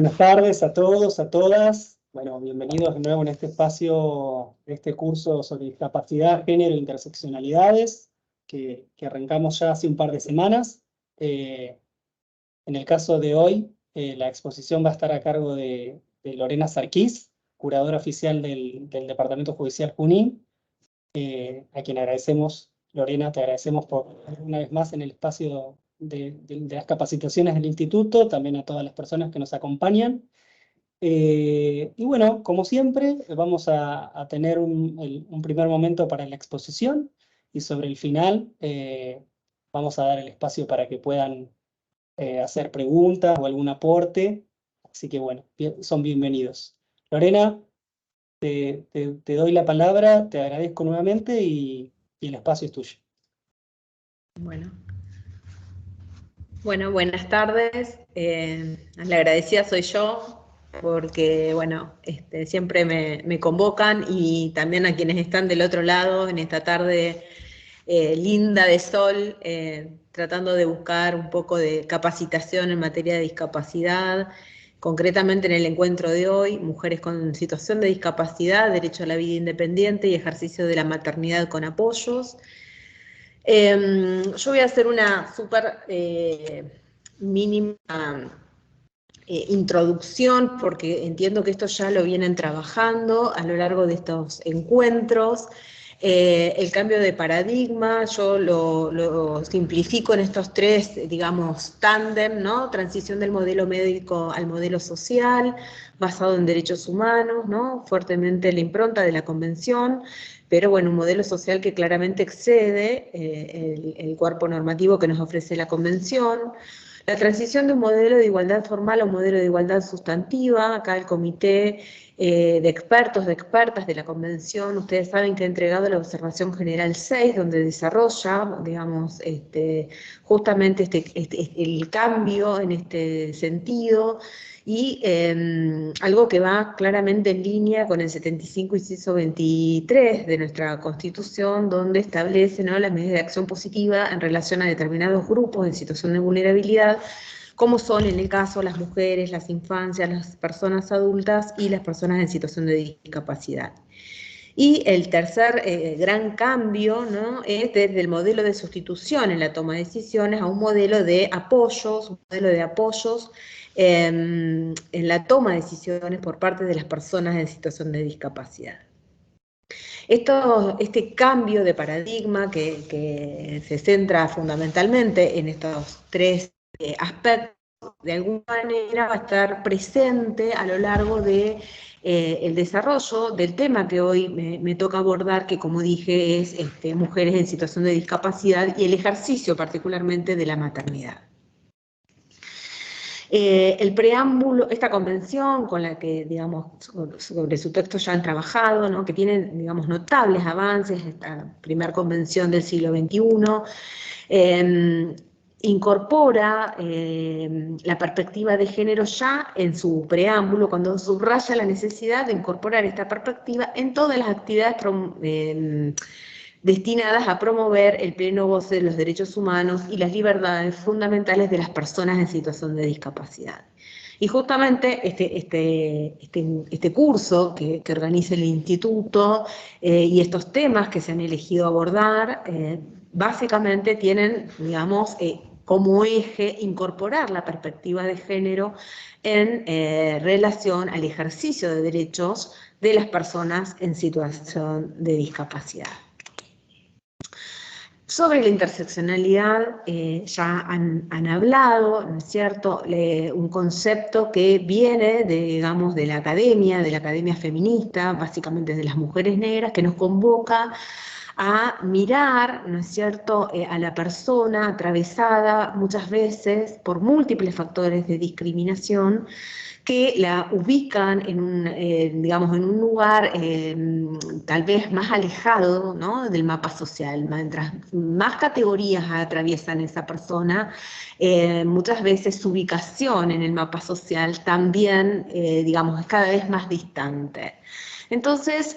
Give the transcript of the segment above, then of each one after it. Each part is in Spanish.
Buenas tardes a todos, a todas. Bueno, bienvenidos de nuevo en este espacio, este curso sobre discapacidad, género e interseccionalidades, que arrancamos ya hace un par de semanas. En el caso de hoy, la exposición va a estar a cargo de Lorena Sarquís, curadora oficial del Departamento Judicial Junín, a quien agradecemos. Lorena, te agradecemos por una vez más en el espacio de las capacitaciones del Instituto, también a todas las personas que nos acompañan. Y bueno, como siempre, vamos a tener un primer momento para la exposición y sobre el final vamos a dar el espacio para que puedan hacer preguntas o algún aporte. Así que bueno, son bienvenidos. Lorena, te doy la palabra, te agradezco nuevamente y el espacio es tuyo. Bueno, buenas tardes. La agradecida soy yo, porque bueno, siempre me convocan, y también a quienes están del otro lado en esta tarde linda de sol, tratando de buscar un poco de capacitación en materia de discapacidad, concretamente en el encuentro de hoy, mujeres con situación de discapacidad, derecho a la vida independiente y ejercicio de la maternidad con apoyos. Yo voy a hacer una súper mínima introducción, porque entiendo que esto ya lo vienen trabajando a lo largo de estos encuentros. El cambio de paradigma, yo lo simplifico en estos tres, digamos, tándem, ¿no? Transición del modelo médico al modelo social, basado en derechos humanos, ¿no? Fuertemente la impronta de la Convención, pero bueno, un modelo social que claramente excede el cuerpo normativo que nos ofrece la Convención. La transición de un modelo de igualdad formal a un modelo de igualdad sustantiva. Acá el comité de expertos, de expertas de la Convención, ustedes saben que ha entregado la Observación General 6, donde desarrolla, digamos, justamente el cambio en este sentido, y algo que va claramente en línea con el 75, inciso 23 de nuestra Constitución, donde establece, ¿no?, las medidas de acción positiva en relación a determinados grupos en situación de vulnerabilidad, como son en el caso las mujeres, las infancias, las personas adultas y las personas en situación de discapacidad. Y el tercer gran cambio, ¿no?, es desde el modelo de sustitución en la toma de decisiones a un modelo de apoyos, en la toma de decisiones por parte de las personas en situación de discapacidad. Este cambio de paradigma que se centra fundamentalmente en estos tres aspectos, de alguna manera va a estar presente a lo largo de el desarrollo del tema que hoy me toca abordar, que como dije es mujeres en situación de discapacidad y el ejercicio particularmente de la maternidad. El preámbulo, esta convención con la que, digamos, sobre su texto ya han trabajado, ¿no?, que tiene, digamos, notables avances, esta primera convención del siglo XXI, incorpora la perspectiva de género ya en su preámbulo, cuando subraya la necesidad de incorporar esta perspectiva en todas las actividades destinadas a promover el pleno goce de los derechos humanos y las libertades fundamentales de las personas en situación de discapacidad. Y justamente este curso que organiza el Instituto y estos temas que se han elegido abordar, básicamente tienen, digamos, como eje incorporar la perspectiva de género en relación al ejercicio de derechos de las personas en situación de discapacidad. Sobre la interseccionalidad ya han hablado, ¿no es cierto?, un concepto que viene digamos, de la academia feminista, básicamente de las mujeres negras, que nos convoca a mirar, ¿no es cierto?, a la persona atravesada muchas veces por múltiples factores de discriminación que la ubican en un lugar tal vez más alejado, ¿no?, del mapa social. Mientras más categorías atraviesan esa persona, muchas veces su ubicación en el mapa social también, digamos, es cada vez más distante. Entonces,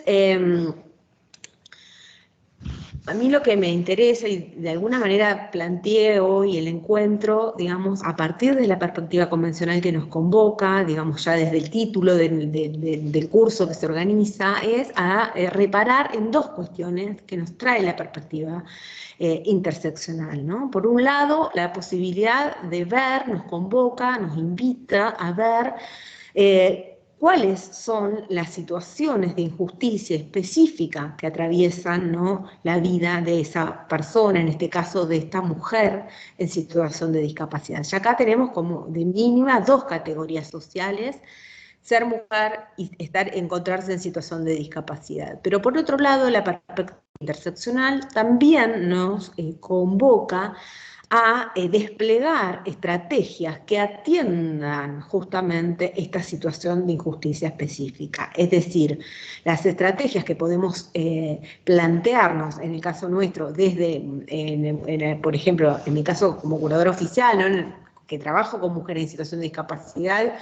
A mí lo que me interesa, y de alguna manera planteé hoy el encuentro, digamos, a partir de la perspectiva convencional que nos convoca, digamos, ya desde el título del curso que se organiza, es a reparar en dos cuestiones que nos trae la perspectiva interseccional, ¿no? Por un lado, la posibilidad de ver, nos convoca, nos invita a ver cuáles son las situaciones de injusticia específica que atraviesan, ¿no?, la vida de esa persona, en este caso de esta mujer en situación de discapacidad. Ya acá tenemos como de mínima dos categorías sociales: ser mujer y encontrarse en situación de discapacidad. Pero por otro lado, la perspectiva interseccional también nos convoca a desplegar estrategias que atiendan justamente esta situación de injusticia específica. Es decir, las estrategias que podemos plantearnos, en el caso nuestro, desde, por ejemplo, en mi caso como curadora oficial, ¿no?, que trabajo con mujeres en situación de discapacidad,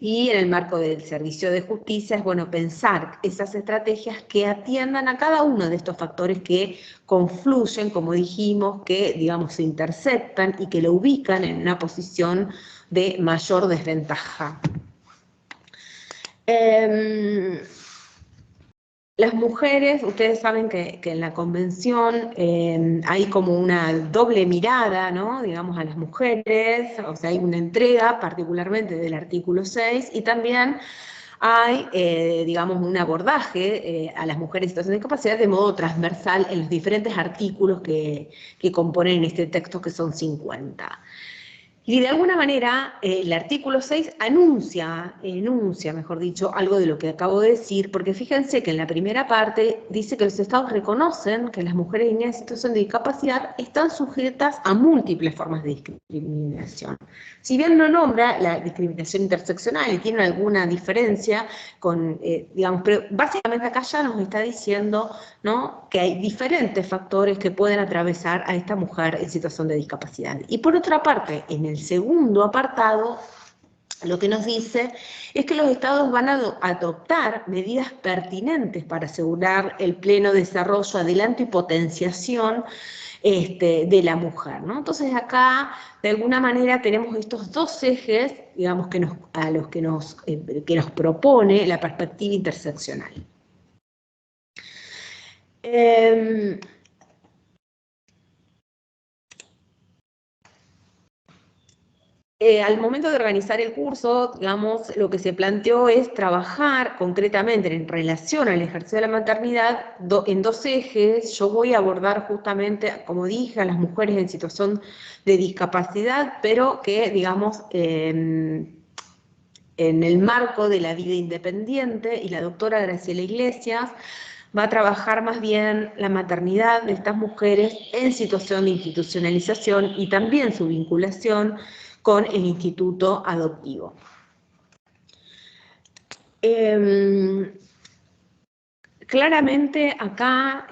y en el marco del servicio de justicia, es bueno pensar esas estrategias que atiendan a cada uno de estos factores que confluyen, como dijimos, que, digamos, se interceptan y que lo ubican en una posición de mayor desventaja. Las mujeres, ustedes saben que en la convención hay como una doble mirada, ¿no?, digamos, a las mujeres, o sea, hay una entrega particularmente del artículo 6, y también hay, digamos, un abordaje a las mujeres en situación de discapacidad de modo transversal en los diferentes artículos que componen este texto, que son 50. Y de alguna manera el artículo 6 enuncia, mejor dicho, algo de lo que acabo de decir, porque fíjense que en la primera parte dice que los estados reconocen que las mujeres en situación de discapacidad están sujetas a múltiples formas de discriminación. Si bien no nombra la discriminación interseccional y tiene alguna diferencia con, digamos, pero básicamente acá ya nos está diciendo, ¿no?, que hay diferentes factores que pueden atravesar a esta mujer en situación de discapacidad. Y por otra parte, en el segundo apartado, lo que nos dice es que los estados van a adoptar medidas pertinentes para asegurar el pleno desarrollo, adelanto y potenciación de la mujer, ¿no? Entonces acá, de alguna manera, tenemos estos dos ejes, digamos, que nos propone la perspectiva interseccional. Al momento de organizar el curso, digamos, lo que se planteó es trabajar concretamente en relación al ejercicio de la maternidad en dos ejes. Yo voy a abordar justamente, como dije, a las mujeres en situación de discapacidad, pero que, digamos, en el marco de la vida independiente, y la doctora Graciela Iglesias va a trabajar más bien la maternidad de estas mujeres en situación de institucionalización y también su vinculación con el instituto adoptivo. Claramente acá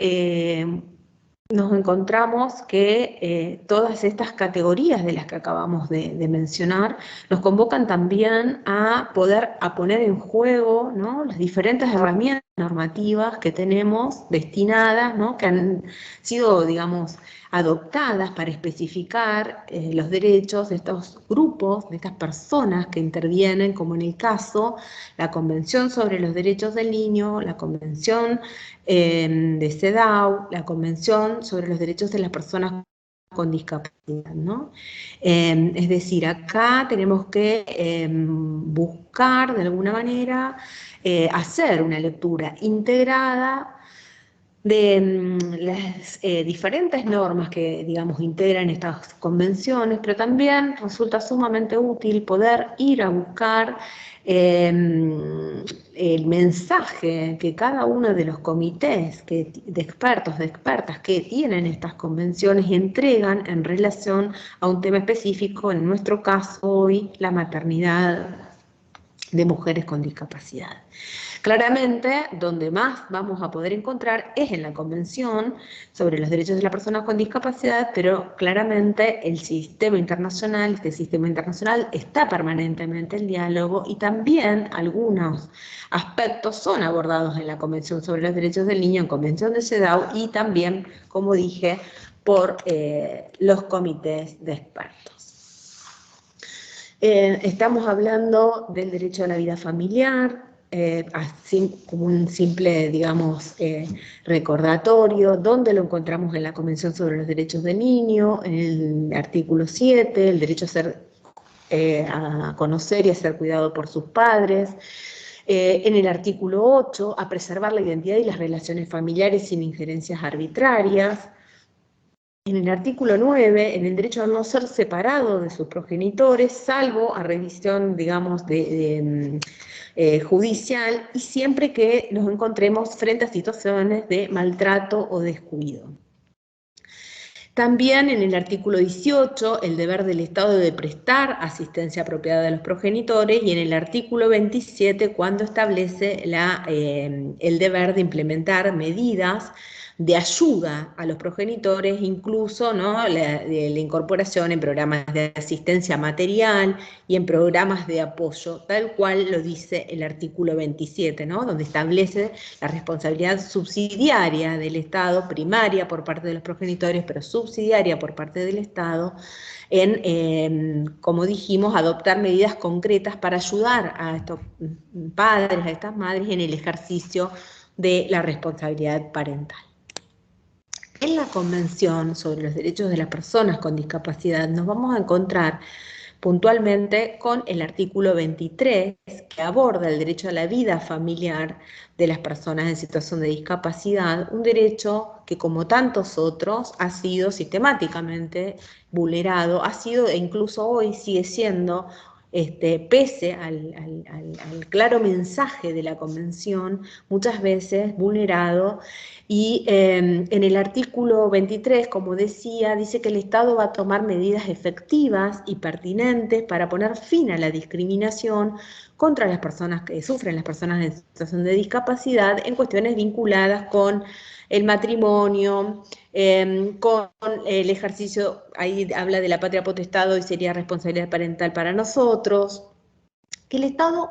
nos encontramos que todas estas categorías de las que acabamos de mencionar nos convocan también a poner en juego, ¿no?, las diferentes herramientas normativas que tenemos destinadas, ¿no?, que han sido, digamos, adoptadas para especificar los derechos de estos grupos, de estas personas que intervienen, como en el caso la Convención sobre los Derechos del Niño, la Convención de CEDAW, la Convención sobre los Derechos de las Personas con Discapacidad, ¿no? Es decir, acá tenemos que buscar de alguna manera hacer una lectura integrada de las diferentes normas que, digamos, integran estas convenciones, pero también resulta sumamente útil poder ir a buscar el mensaje que cada uno de los comités de expertos, de expertas que tienen estas convenciones entregan en relación a un tema específico, en nuestro caso hoy, la maternidad de mujeres con discapacidad. Claramente, donde más vamos a poder encontrar es en la Convención sobre los Derechos de las Personas con Discapacidad, pero claramente el sistema internacional, este sistema internacional está permanentemente en diálogo y también algunos aspectos son abordados en la Convención sobre los Derechos del Niño, en Convención de CEDAW y también, como dije, por los comités de expertos. Estamos hablando del derecho a la vida familiar, así como un simple, digamos, recordatorio, donde lo encontramos en la Convención sobre los Derechos del Niño, en el artículo 7, el derecho a conocer y a ser cuidado por sus padres, en el artículo 8, a preservar la identidad y las relaciones familiares sin injerencias arbitrarias. En el artículo 9, en el derecho a no ser separado de sus progenitores, salvo a revisión, digamos, judicial, y siempre que nos encontremos frente a situaciones de maltrato o descuido. También en el artículo 18, el deber del Estado de prestar asistencia apropiada a los progenitores, y en el artículo 27, cuando establece el deber de implementar medidas de ayuda a los progenitores, incluso, ¿no?, la incorporación en programas de asistencia material y en programas de apoyo, tal cual lo dice el artículo 27, ¿no?, donde establece la responsabilidad subsidiaria del Estado, primaria por parte de los progenitores, pero subsidiaria por parte del Estado, como dijimos, adoptar medidas concretas para ayudar a estos padres, a estas madres, en el ejercicio de la responsabilidad parental. En la Convención sobre los Derechos de las Personas con Discapacidad nos vamos a encontrar puntualmente con el artículo 23, que aborda el derecho a la vida familiar de las personas en situación de discapacidad, un derecho que, como tantos otros, ha sido sistemáticamente vulnerado, ha sido, e incluso hoy sigue siendo, pese al claro mensaje de la Convención, muchas veces vulnerado. Y en el artículo 23, como decía, dice que el Estado va a tomar medidas efectivas y pertinentes para poner fin a la discriminación contra las personas que sufren, las personas en situación de discapacidad, en cuestiones vinculadas con el matrimonio, con el ejercicio, ahí habla de la patria potestad y sería responsabilidad parental para nosotros, que el Estado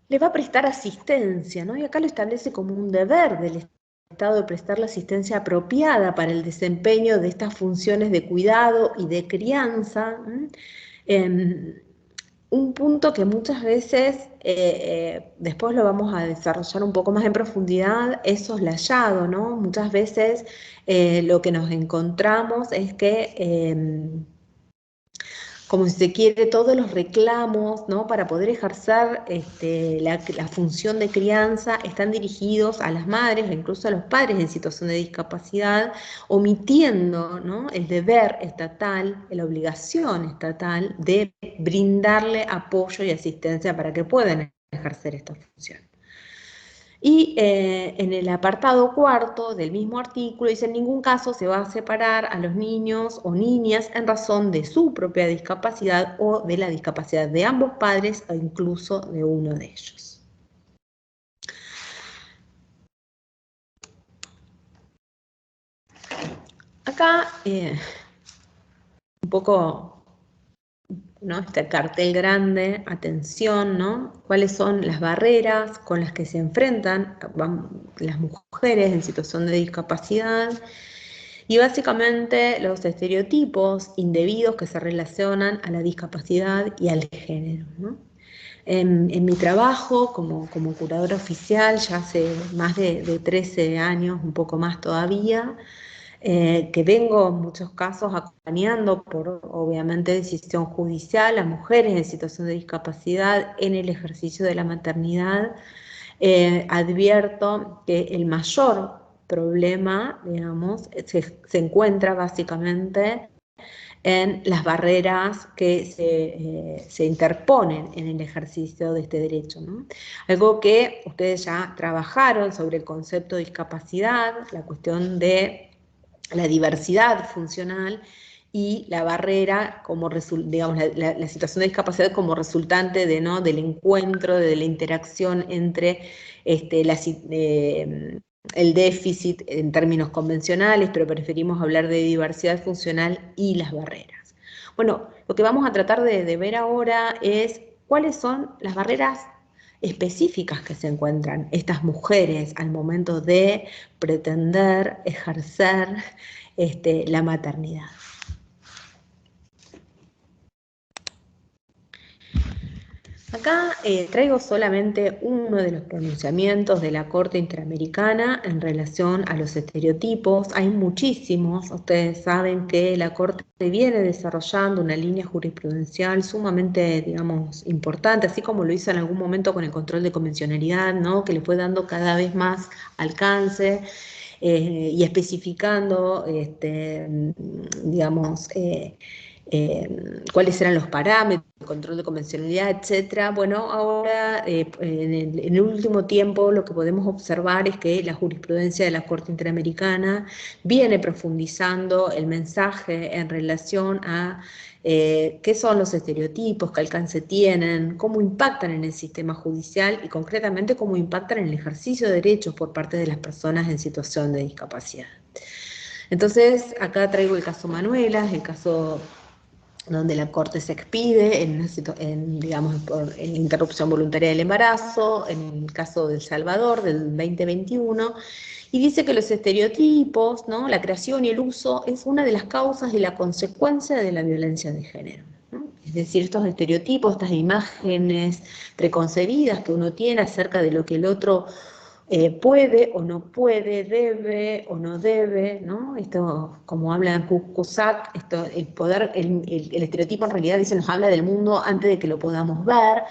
le va a prestar asistencia, ¿no? Y acá lo establece como un deber del Estado de prestar la asistencia apropiada para el desempeño de estas funciones de cuidado y de crianza. Un punto que muchas veces, después lo vamos a desarrollar un poco más en profundidad, es soslayado, ¿no? Muchas veces lo que nos encontramos es que como si se quiere, todos los reclamos, ¿no?, para poder ejercer la función de crianza están dirigidos a las madres o incluso a los padres en situación de discapacidad, omitiendo, ¿no?, el deber estatal, la obligación estatal de brindarle apoyo y asistencia para que puedan ejercer esta función. Y en el apartado 4 del mismo artículo dice: en ningún caso se va a separar a los niños o niñas en razón de su propia discapacidad o de la discapacidad de ambos padres o incluso de uno de ellos. Acá un poco, ¿no?, este cartel grande, atención, ¿no?, cuáles son las barreras con las que se enfrentan las mujeres en situación de discapacidad, y básicamente los estereotipos indebidos que se relacionan a la discapacidad y al género, ¿no? En mi trabajo como curadora oficial, ya hace más de 13 años, un poco más todavía, que vengo en muchos casos acompañando por, obviamente, decisión judicial a mujeres en situación de discapacidad en el ejercicio de la maternidad, advierto que el mayor problema, digamos, se encuentra básicamente en las barreras que se interponen en el ejercicio de este derecho, ¿no? Algo que ustedes ya trabajaron sobre el concepto de discapacidad, la cuestión de la diversidad funcional, y la barrera como digamos, la situación de discapacidad como resultante de, ¿no?, del encuentro, de la interacción entre el déficit en términos convencionales, pero preferimos hablar de diversidad funcional y las barreras. Bueno, lo que vamos a tratar de ver ahora es cuáles son las barreras específicas que se encuentran estas mujeres al momento de pretender ejercer la maternidad. Acá traigo solamente uno de los pronunciamientos de la Corte Interamericana en relación a los estereotipos. Hay muchísimos. Ustedes saben que la Corte viene desarrollando una línea jurisprudencial sumamente, digamos, importante, así como lo hizo en algún momento con el control de convencionalidad, ¿no?, que le fue dando cada vez más alcance y especificando, digamos, cuáles eran los parámetros, el control de convencionalidad, etcétera. Bueno, ahora en el último tiempo lo que podemos observar es que la jurisprudencia de la Corte Interamericana viene profundizando el mensaje en relación a qué son los estereotipos, qué alcance tienen, cómo impactan en el sistema judicial y concretamente cómo impactan en el ejercicio de derechos por parte de las personas en situación de discapacidad. Entonces, acá traigo el caso Manuela, el caso donde la Corte se expide digamos, en la interrupción voluntaria del embarazo, en el caso de El Salvador del 2021, y dice que los estereotipos, ¿no?, la creación y el uso es una de las causas y la consecuencia de la violencia de género, ¿no? Es decir, estos estereotipos, estas imágenes preconcebidas que uno tiene acerca de lo que el otro puede o no puede, debe o no debe, ¿no? Esto, como habla Cusack, el poder, el estereotipo en realidad dice, nos habla del mundo antes de que lo podamos ver.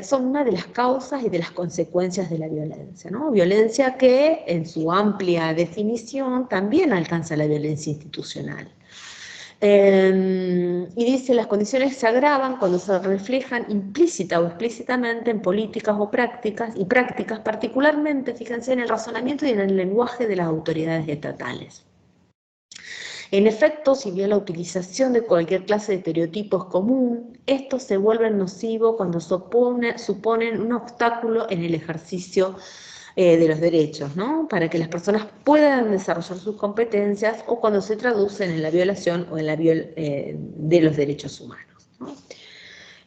Son una de las causas y de las consecuencias de la violencia, ¿no? Violencia que en su amplia definición también alcanza la violencia institucional. Y dice, las condiciones se agravan cuando se reflejan implícita o explícitamente en políticas o prácticas, y prácticas particularmente, fíjense, en el razonamiento y en el lenguaje de las autoridades estatales. En efecto, si bien la utilización de cualquier clase de estereotipo es común, estos se vuelven nocivos cuando suponen un obstáculo en el ejercicio de los derechos, ¿no?, para que las personas puedan desarrollar sus competencias, o cuando se traducen en la violación o en la de los derechos humanos, ¿no?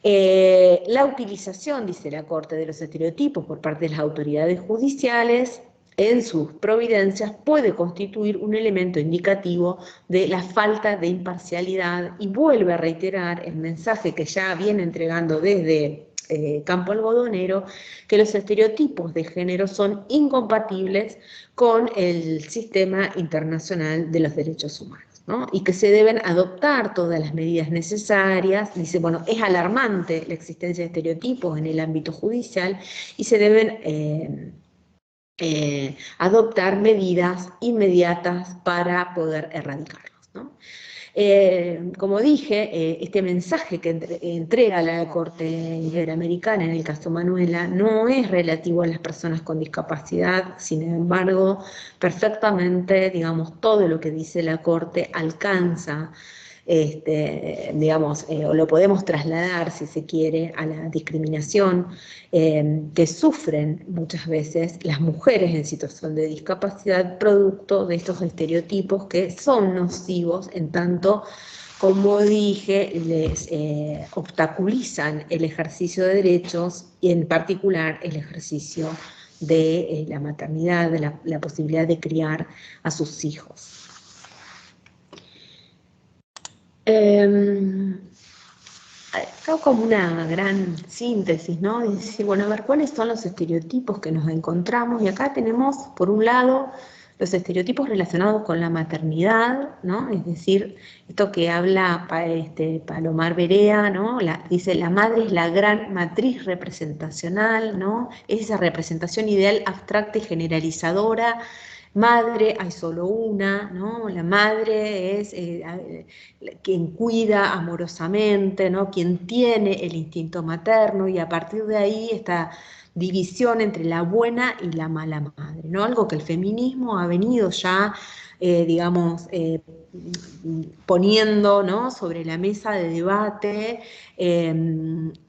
La utilización, dice la Corte, de los estereotipos por parte de las autoridades judiciales en sus providencias puede constituir un elemento indicativo de la falta de imparcialidad, y vuelve a reiterar el mensaje que ya viene entregando desde Campo Algodonero, que los estereotipos de género son incompatibles con el sistema internacional de los derechos humanos, ¿no?, y que se deben adoptar todas las medidas necesarias. Dice, bueno, es alarmante la existencia de estereotipos en el ámbito judicial y se deben adoptar medidas inmediatas para poder erradicarlos, ¿no? Como dije, este mensaje que entrega la Corte Interamericana en el caso Manuela no es relativo a las personas con discapacidad. Sin embargo, perfectamente, digamos, todo lo que dice la Corte alcanza, digamos, o lo podemos trasladar, si se quiere, a la discriminación que sufren muchas veces las mujeres en situación de discapacidad, producto de estos estereotipos que son nocivos en tanto, como dije, les obstaculizan el ejercicio de derechos, y en particular el ejercicio de la maternidad, de la posibilidad de criar a sus hijos. Acá como una gran síntesis, ¿no? Es decir, bueno, a ver, ¿cuáles son los estereotipos que nos encontramos? Y acá tenemos, por un lado, los estereotipos relacionados con la maternidad, ¿no? Es decir, esto que habla Palomar Berea, ¿no? Dice, la madre es la gran matriz representacional, ¿no? Es esa representación ideal abstracta y generalizadora. Madre, hay solo una, ¿no? La madre es quien cuida amorosamente, ¿no?, quien tiene el instinto materno, y a partir de ahí esta división entre la buena y la mala madre, ¿no? Algo que el feminismo ha venido ya, digamos, poniendo, ¿no?, sobre la mesa de debate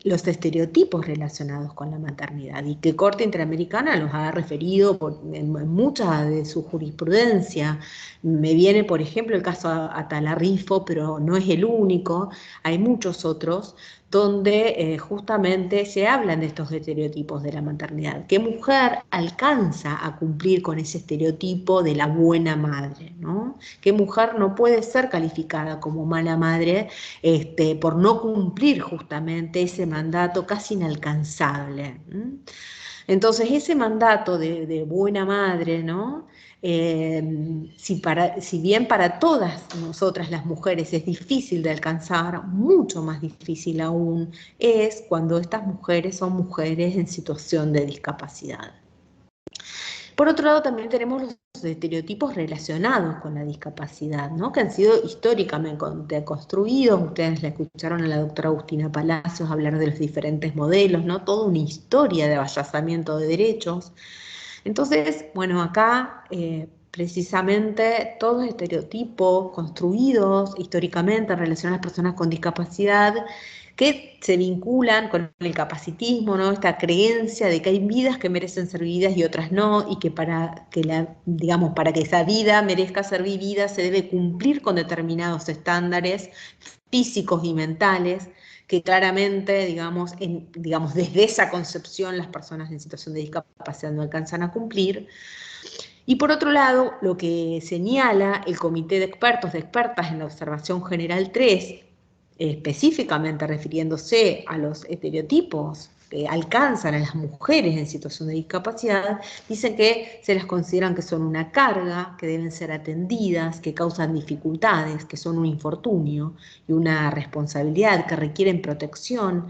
los estereotipos relacionados con la maternidad, y que Corte Interamericana los ha referido en mucha de su jurisprudencia. Me viene, por ejemplo, el caso Atala Rifo, pero no es el único, hay muchos otros, donde justamente se hablan de estos estereotipos de la maternidad. ¿Qué mujer alcanza a cumplir con ese estereotipo de la buena madre, ¿no? ¿Qué mujer no puede ser calificada como mala madre por no cumplir justamente ese mandato casi inalcanzable? Entonces, ese mandato de buena madre, ¿no? Si bien para todas nosotras las mujeres es difícil de alcanzar, mucho más difícil aún es cuando estas mujeres son mujeres en situación de discapacidad. Por otro lado, también tenemos los estereotipos relacionados con la discapacidad, ¿no?, que han sido históricamente construidos. Ustedes la escucharon a la doctora Agustina Palacios hablar de los diferentes modelos, ¿no?, toda una historia de avallazamiento de derechos. Entonces, bueno, acá precisamente todos los estereotipos construidos históricamente en relación a las personas con discapacidad, que se vinculan con el capacitismo, ¿no?, esta creencia de que hay vidas que merecen ser vividas y otras no, y que para que para que esa vida merezca ser vivida se debe cumplir con determinados estándares físicos y mentales, que claramente, digamos, desde esa concepción las personas en situación de discapacidad no alcanzan a cumplir. Y por otro lado, lo que señala el Comité de Expertos, de Expertas en la Observación General 3, específicamente refiriéndose a los estereotipos que alcanzan a las mujeres en situación de discapacidad, dicen que se las consideran que son una carga, que deben ser atendidas, que causan dificultades, que son un infortunio y una responsabilidad, que requieren protección.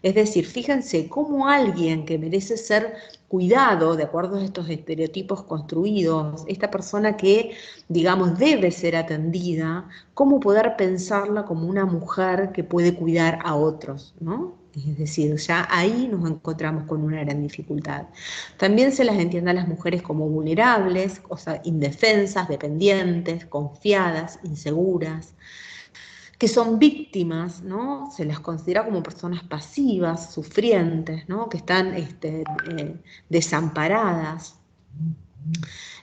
Es decir, fíjense cómo alguien que merece ser cuidado de acuerdo a estos estereotipos construidos, esta persona que, digamos, debe ser atendida, cómo poder pensarla como una mujer que puede cuidar a otros, ¿no? Es decir, ya ahí nos encontramos con una gran dificultad. También se las entiende a las mujeres como vulnerables, o sea, indefensas, dependientes, confiadas, inseguras, que son víctimas, ¿no? Se las considera como personas pasivas, sufrientes, ¿no?, que están desamparadas.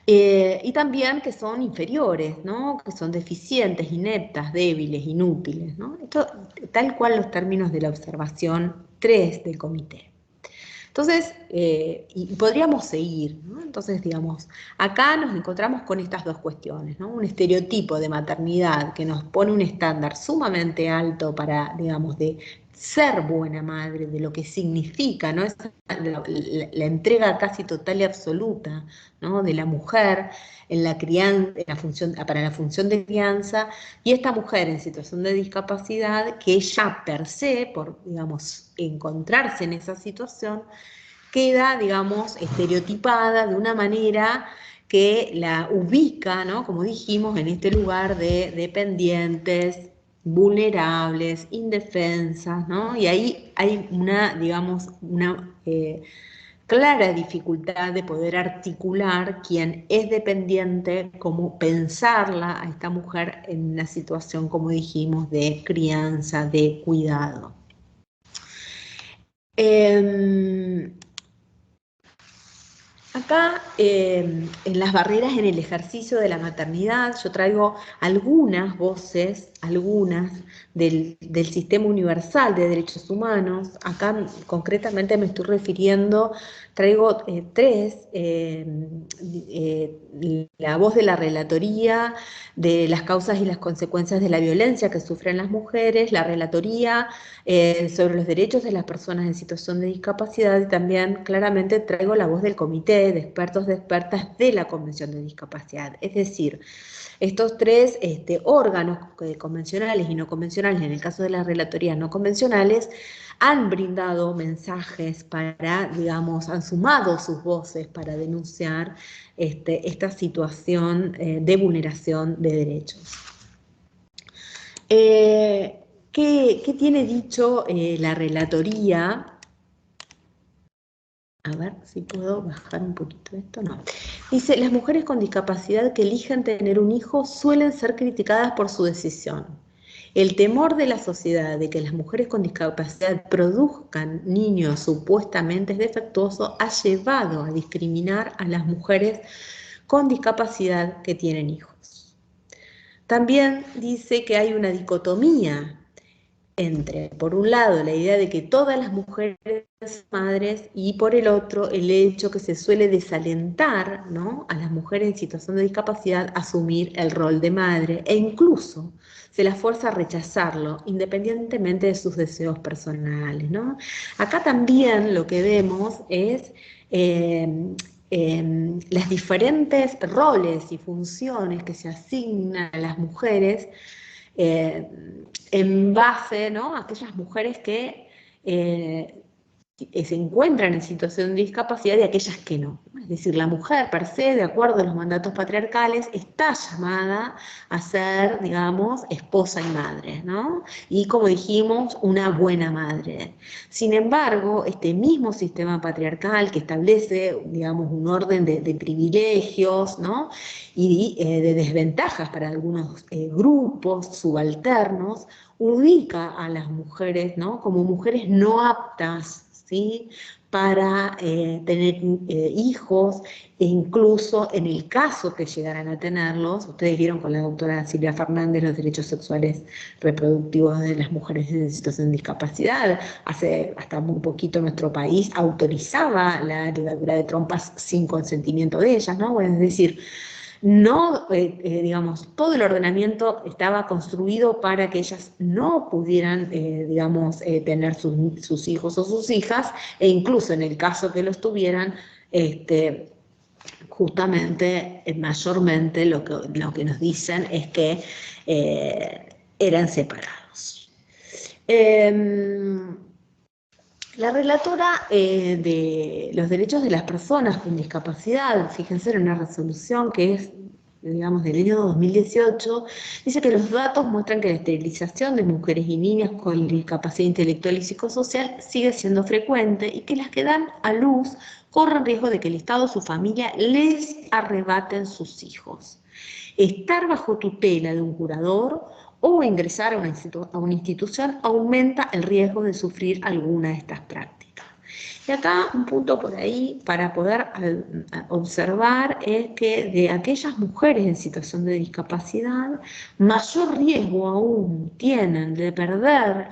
Y también que son inferiores, ¿no?, que son deficientes, ineptas, débiles, inútiles, ¿no? Esto, tal cual los términos de la observación 3 del comité. Entonces, y podríamos seguir, ¿no? Entonces, digamos, acá nos encontramos con estas dos cuestiones, ¿no? Un estereotipo de maternidad que nos pone un estándar sumamente alto para, digamos, de ser buena madre, de lo que significa, ¿no?, la entrega casi total y absoluta, ¿no?, de la mujer en la crianza, para la función de crianza, y esta mujer en situación de discapacidad que ya per se, por, digamos, encontrarse en esa situación, queda, digamos, estereotipada de una manera que la ubica, ¿no?, como dijimos, en este lugar de dependientes, vulnerables, indefensas, ¿no? Y ahí hay una, digamos, una clara dificultad de poder articular quién es dependiente, cómo pensarla a esta mujer en una situación, como dijimos, de crianza, de cuidado. Acá, en las barreras en el ejercicio de la maternidad, yo traigo algunas voces, algunas del Sistema Universal de Derechos Humanos. Acá concretamente me estoy refiriendo, traigo tres, la voz de la Relatoría de las causas y las consecuencias de la violencia que sufren las mujeres, la Relatoría sobre los derechos de las personas en situación de discapacidad, y también claramente traigo la voz del Comité de Expertos de Expertas de la Convención de Discapacidad. Es decir, estos tres órganos convencionales y no convencionales, en el caso de las relatorías no convencionales, han brindado mensajes para, digamos, han sumado sus voces para denunciar esta situación de vulneración de derechos. ¿Qué tiene dicho la relatoría A ver si puedo bajar un poquito esto. No. Dice, las mujeres con discapacidad que eligen tener un hijo suelen ser criticadas por su decisión. El temor de la sociedad de que las mujeres con discapacidad produzcan niños supuestamente defectuosos ha llevado a discriminar a las mujeres con discapacidad que tienen hijos. También dice que hay una dicotomía entre, por un lado, la idea de que todas las mujeres son madres y por el otro, el hecho que se suele desalentar, ¿no?, a las mujeres en situación de discapacidad a asumir el rol de madre e incluso se las fuerza a rechazarlo independientemente de sus deseos personales, ¿no? Acá también lo que vemos es las diferentes roles y funciones que se asignan a las mujeres eh, en base, ¿no?, a aquellas mujeres que se encuentran en situación de discapacidad y aquellas que no. Es decir, la mujer per se, de acuerdo a los mandatos patriarcales, está llamada a ser, digamos, esposa y madre, ¿no? Y como dijimos, una buena madre. Sin embargo, este mismo sistema patriarcal que establece, digamos, un orden de privilegios, ¿no?, y de desventajas para algunos grupos subalternos, ubica a las mujeres, ¿no?, como mujeres no aptas, ¿sí?, para tener hijos, e incluso en el caso que llegaran a tenerlos. Ustedes vieron con la doctora Silvia Fernández los derechos sexuales reproductivos de las mujeres en situación de discapacidad. Hace hasta muy poquito nuestro país autorizaba la ligadura de trompas sin consentimiento de ellas, ¿no? Bueno, es decir, no, digamos, todo el ordenamiento estaba construido para que ellas no pudieran, digamos, tener sus hijos o sus hijas, e incluso en el caso que los tuvieran, justamente, mayormente lo que nos dicen es que eran separados. La relatora de los derechos de las personas con discapacidad, fíjense, en una resolución que es, digamos, del año 2018, dice que los datos muestran que la esterilización de mujeres y niñas con discapacidad intelectual y psicosocial sigue siendo frecuente y que las que dan a luz corren riesgo de que el Estado o su familia les arrebaten sus hijos. Estar bajo tutela de un curador o ingresar a una institución aumenta el riesgo de sufrir alguna de estas prácticas. Y acá un punto por ahí para poder observar es que de aquellas mujeres en situación de discapacidad, mayor riesgo aún tienen de perder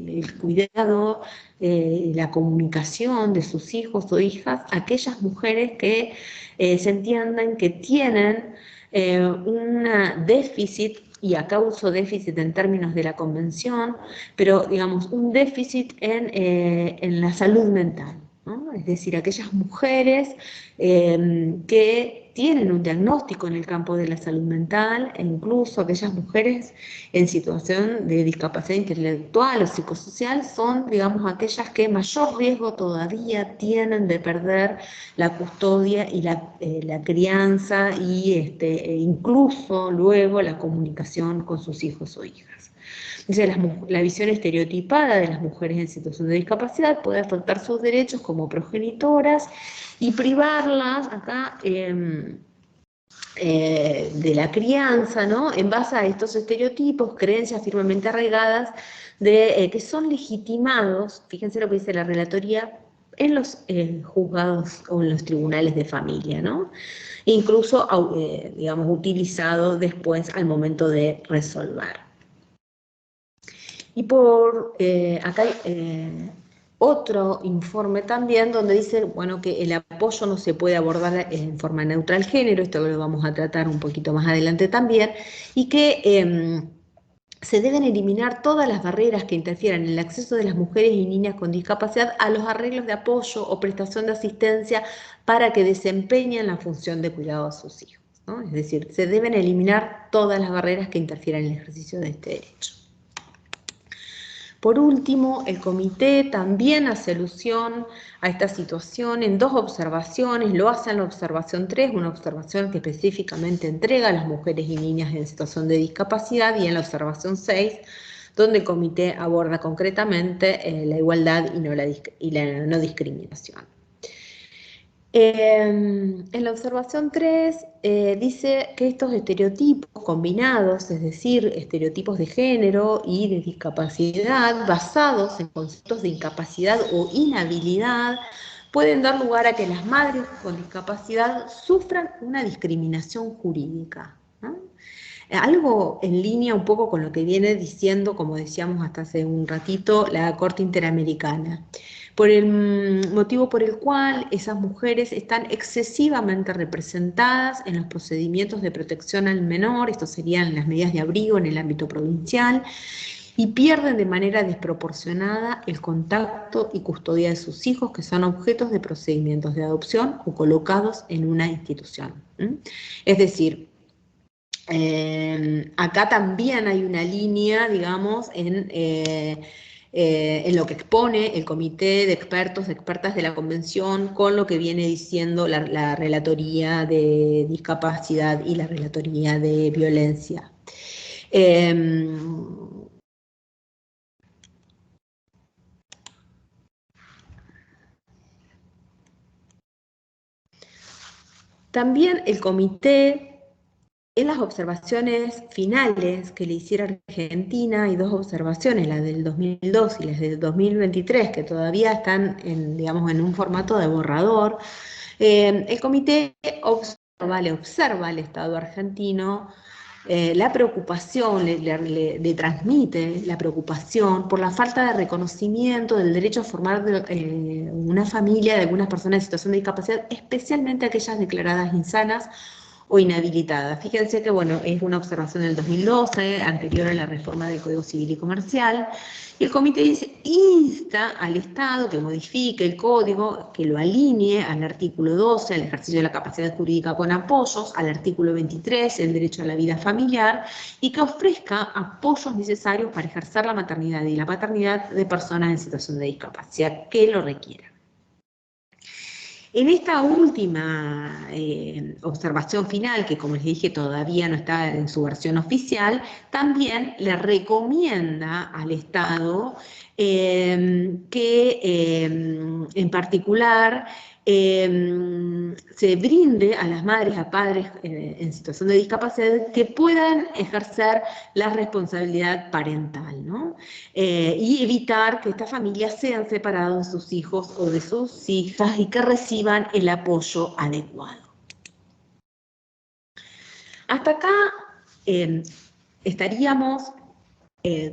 el cuidado, la comunicación de sus hijos o hijas, aquellas mujeres que se entiendan que tienen un déficit, y acá uso déficit en términos de la convención, pero digamos un déficit en la salud mental, ¿no? Es decir, aquellas mujeres que tienen un diagnóstico en el campo de la salud mental, e incluso aquellas mujeres en situación de discapacidad intelectual o psicosocial son, digamos, aquellas que mayor riesgo todavía tienen de perder la custodia y la crianza y e incluso luego la comunicación con sus hijos o hijas. Dice, la visión estereotipada de las mujeres en situación de discapacidad puede afectar sus derechos como progenitoras y privarlas acá de la crianza, ¿no?, en base a estos estereotipos, creencias firmemente arraigadas que son legitimados, fíjense lo que dice la relatoría, en los juzgados o en los tribunales de familia, ¿no? Incluso, digamos, utilizado después al momento de resolver. Y por acá hay otro informe también donde dice, bueno, que el apoyo no se puede abordar en forma neutral género, esto lo vamos a tratar un poquito más adelante también, y que se deben eliminar todas las barreras que interfieran en el acceso de las mujeres y niñas con discapacidad a los arreglos de apoyo o prestación de asistencia para que desempeñen la función de cuidado a sus hijos, ¿no? Es decir, se deben eliminar todas las barreras que interfieran en el ejercicio de este derecho. Por último, el comité también hace alusión a esta situación en dos observaciones. Lo hace en la observación 3, una observación que específicamente entrega a las mujeres y niñas en situación de discapacidad, y en la observación 6, donde el comité aborda concretamente la igualdad y la no discriminación. En la observación 3 dice que estos estereotipos combinados, es decir, estereotipos de género y de discapacidad, basados en conceptos de incapacidad o inhabilidad, pueden dar lugar a que las madres con discapacidad sufran una discriminación jurídica, ¿no? Algo en línea un poco con lo que viene diciendo, como decíamos hasta hace un ratito, la Corte Interamericana, por el motivo por el cual esas mujeres están excesivamente representadas en los procedimientos de protección al menor, esto serían las medidas de abrigo en el ámbito provincial, y pierden de manera desproporcionada el contacto y custodia de sus hijos, que son objetos de procedimientos de adopción o colocados en una institución. Es decir, acá también hay una línea, digamos, en lo que expone el comité de expertos, de expertas de la convención, con lo que viene diciendo la relatoría de discapacidad y la relatoría de violencia. También el comité, en las observaciones finales que le hiciera Argentina, hay dos observaciones, la del 2002 y la del 2023, que todavía están digamos, en un formato de borrador. El comité le observa al Estado argentino la preocupación, le transmite la preocupación por la falta de reconocimiento del derecho a formar una familia de algunas personas en situación de discapacidad, especialmente aquellas declaradas insanas o inhabilitadas. Fíjense que, bueno, es una observación del 2012, anterior a la reforma del Código Civil y Comercial, y el comité dice, insta al Estado que modifique el código, que lo alinee al artículo 12, al ejercicio de la capacidad jurídica con apoyos, al artículo 23, el derecho a la vida familiar, y que ofrezca apoyos necesarios para ejercer la maternidad y la paternidad de personas en situación de discapacidad que lo requieran. En esta última observación final, que como les dije todavía no está en su versión oficial, también le recomienda al Estado que en particular se brinde a las madres, a padres en situación de discapacidad que puedan ejercer la responsabilidad parental, ¿no? Y evitar que estas familias sean separadas de sus hijos o de sus hijas y que reciban el apoyo adecuado. Hasta acá estaríamos,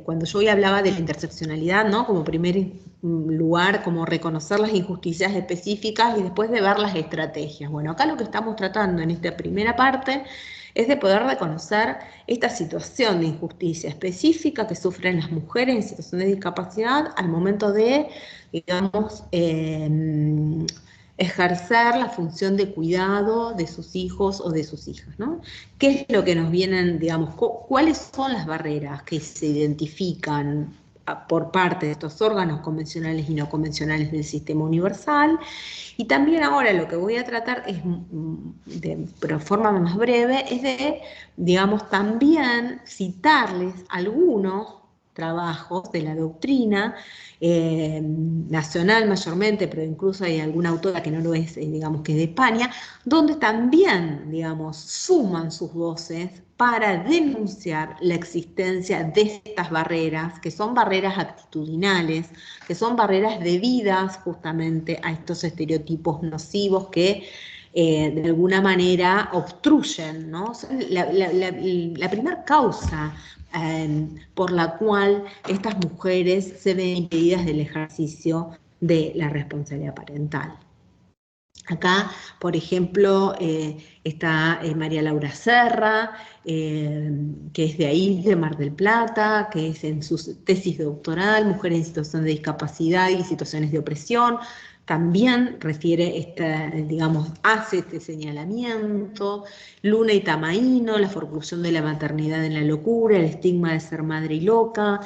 cuando yo hoy hablaba de la interseccionalidad, ¿no? Como primer lugar, como reconocer las injusticias específicas y después de ver las estrategias. Bueno, acá lo que estamos tratando en esta primera parte es de poder reconocer esta situación de injusticia específica que sufren las mujeres en situación de discapacidad al momento de, digamos, ejercer la función de cuidado de sus hijos o de sus hijas, ¿no? ¿Qué es lo que nos vienen, digamos, cuáles son las barreras que se identifican por parte de estos órganos convencionales y no convencionales del sistema universal? Y también ahora lo que voy a tratar es, de forma más breve, es de, digamos, también citarles algunos trabajos de la doctrina nacional mayormente, pero incluso hay alguna autora que no lo es, digamos que es de España, donde también, digamos, suman sus voces para denunciar la existencia de estas barreras, que son barreras actitudinales, que son barreras debidas justamente a estos estereotipos nocivos que de alguna manera obstruyen, ¿no? La primera causa por la cual estas mujeres se ven impedidas del ejercicio de la responsabilidad parental. Acá, por ejemplo, está María Laura Serra, que es de ahí, de Mar del Plata, que es en su tesis doctoral, Mujeres en situación de discapacidad y situaciones de opresión, también refiere, digamos, hace este señalamiento. Luna y Tamaíno, la forclusión de la maternidad en la locura, el estigma de ser madre y loca.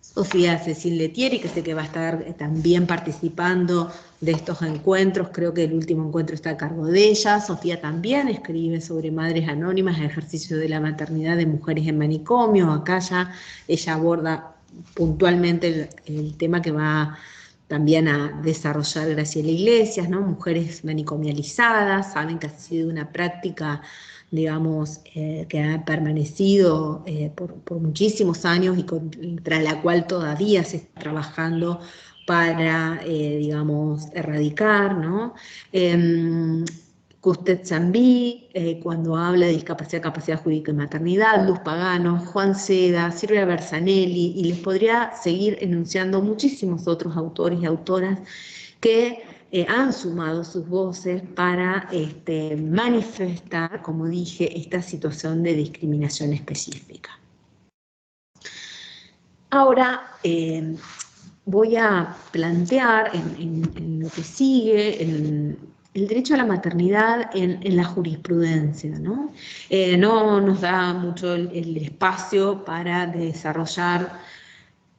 Sofía Cecil Letieri, que sé que va a estar también participando de estos encuentros, creo que el último encuentro está a cargo de ella. Sofía también escribe sobre madres anónimas, ejercicio de la maternidad de mujeres en manicomio. Acá ya ella aborda puntualmente el tema que va también a desarrollar Graciela Iglesias, ¿no? Mujeres manicomializadas, saben que ha sido una práctica, digamos, que ha permanecido por muchísimos años y contra la cual todavía se está trabajando para, digamos, erradicar, ¿no? Custet Zambí, cuando habla de discapacidad, capacidad jurídica y maternidad, Luz Pagano, Juan Seda, Silvia Bersanelli, y les podría seguir enunciando muchísimos otros autores y autoras que han sumado sus voces para manifestar, como dije, esta situación de discriminación específica. Ahora voy a plantear en lo que sigue el derecho a la maternidad en la jurisprudencia, ¿no? No nos da mucho el espacio para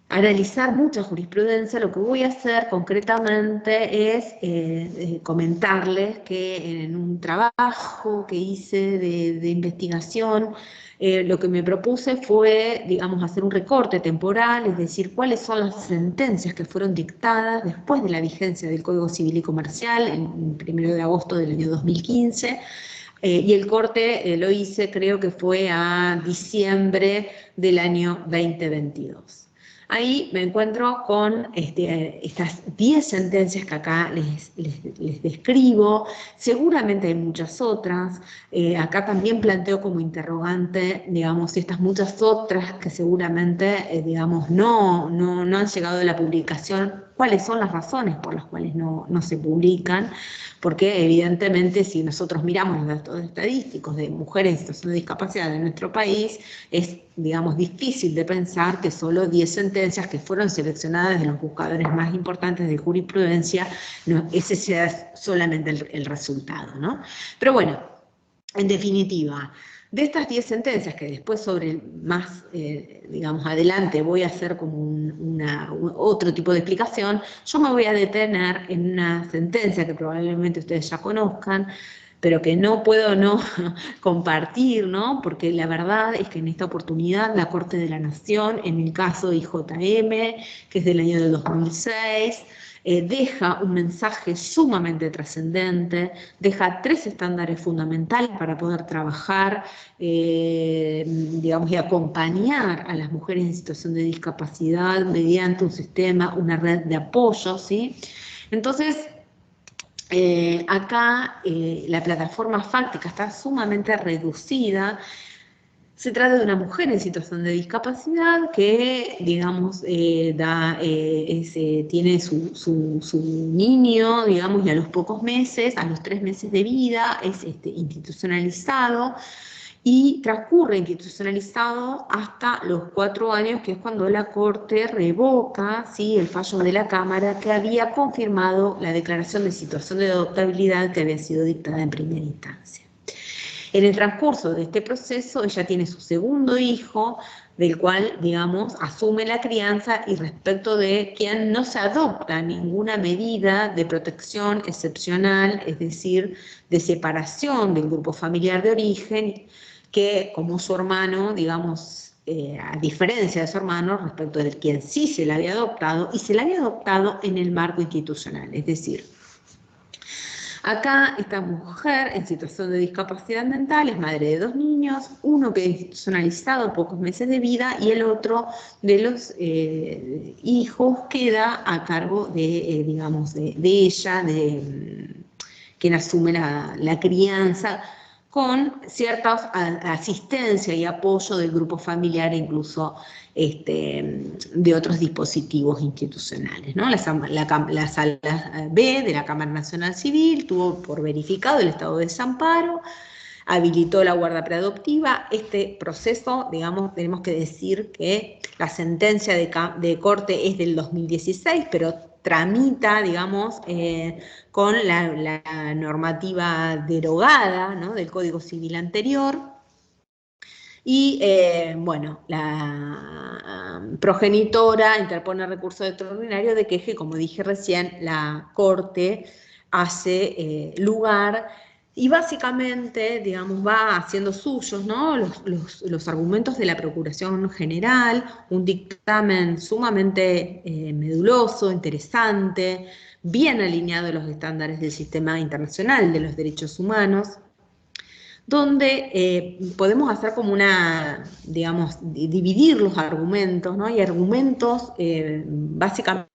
analizar mucha jurisprudencia. Lo que voy a hacer concretamente es comentarles que en un trabajo que hice de investigación, lo que me propuse fue, digamos, hacer un recorte temporal, es decir, cuáles son las sentencias que fueron dictadas después de la vigencia del Código Civil y Comercial, el 1 de agosto del año 2015, y el corte lo hice, creo que fue a diciembre del año 2022. Ahí me encuentro con estas 10 sentencias que acá les describo. Seguramente hay muchas otras. Acá también planteo como interrogante, digamos, estas muchas otras que seguramente, digamos, no han llegado a la publicación. ¿Cuáles son las razones por las cuales no se publican? Porque evidentemente si nosotros miramos los datos estadísticos de mujeres en situación de discapacidad en nuestro país, es, digamos, difícil de pensar que solo 10 sentencias que fueron seleccionadas de los buscadores más importantes de jurisprudencia, ese sea solamente el resultado, ¿no? Pero bueno, en definitiva, de estas 10 sentencias, que después más, digamos, adelante voy a hacer como otro tipo de explicación, yo me voy a detener en una sentencia que probablemente ustedes ya conozcan, pero que no puedo no compartir, ¿no? Porque la verdad es que en esta oportunidad la Corte de la Nación, en el caso de IJM, que es del año de 2006, deja un mensaje sumamente trascendente, deja 3 estándares fundamentales para poder trabajar, digamos, y acompañar a las mujeres en situación de discapacidad mediante un sistema, una red de apoyo, ¿sí? Entonces, acá la plataforma fáctica está sumamente reducida. Se trata de una mujer en situación de discapacidad que, digamos, tiene su niño, digamos, y a los pocos meses, a los 3 meses de vida, es institucionalizado y transcurre institucionalizado hasta los 4 años, que es cuando la Corte revoca, ¿sí?, el fallo de la Cámara que había confirmado la declaración de situación de adoptabilidad que había sido dictada en primera instancia. En el transcurso de este proceso, ella tiene su segundo hijo, del cual, digamos, asume la crianza y respecto de quien no se adopta ninguna medida de protección excepcional, es decir, de separación del grupo familiar de origen, que como su hermano, digamos, a diferencia de su hermano, respecto de quien sí se la había adoptado, y se la había adoptado en el marco institucional, es decir, acá esta mujer en situación de discapacidad mental es madre de 2 niños, uno que es institucionalizado, pocos meses de vida, y el otro de los hijos queda a cargo de, digamos, de ella, de quien asume la crianza, con cierta asistencia y apoyo del grupo familiar e incluso de otros dispositivos institucionales, ¿no? La sala B de la Cámara Nacional Civil tuvo por verificado el estado de desamparo, habilitó la guarda preadoptiva. Este proceso, digamos, tenemos que decir que la sentencia de Corte es del 2016, pero tramita, digamos, con la normativa derogada, ¿no?, del Código Civil anterior. Y, bueno, la progenitora interpone recurso extraordinario de queja y, como dije recién, la Corte hace lugar Y básicamente, digamos, va haciendo suyos, ¿no?, los argumentos de la Procuración General, un dictamen sumamente meduloso, interesante, bien alineado a los estándares del sistema internacional de los derechos humanos, donde podemos hacer como una, digamos, dividir los argumentos, ¿no? Hay argumentos básicamente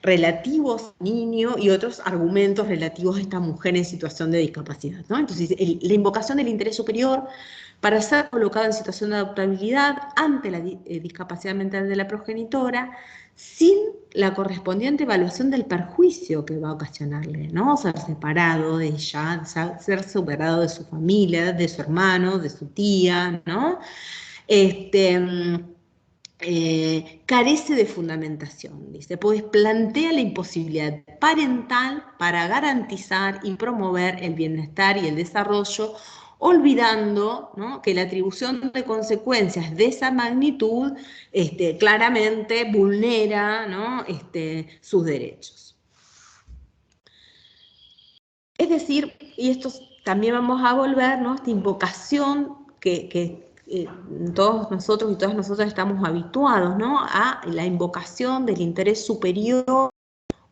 relativos al niño y otros argumentos relativos a esta mujer en situación de discapacidad, ¿no? Entonces, la invocación del interés superior para ser colocada en situación de adoptabilidad ante la discapacidad mental de la progenitora, sin la correspondiente evaluación del perjuicio que va a ocasionarle, ¿no? Ser separado de ella, ser separado de su familia, de su hermano, de su tía, ¿no? Carece de fundamentación, dice, pues plantea la imposibilidad parental para garantizar y promover el bienestar y el desarrollo, olvidando, ¿no?, que la atribución de consecuencias de esa magnitud claramente vulnera, ¿no?, sus derechos. Es decir, y esto también vamos a volver, ¿no?, esta invocación que todos nosotros y todas nosotras estamos habituados, ¿no?, a la invocación del interés superior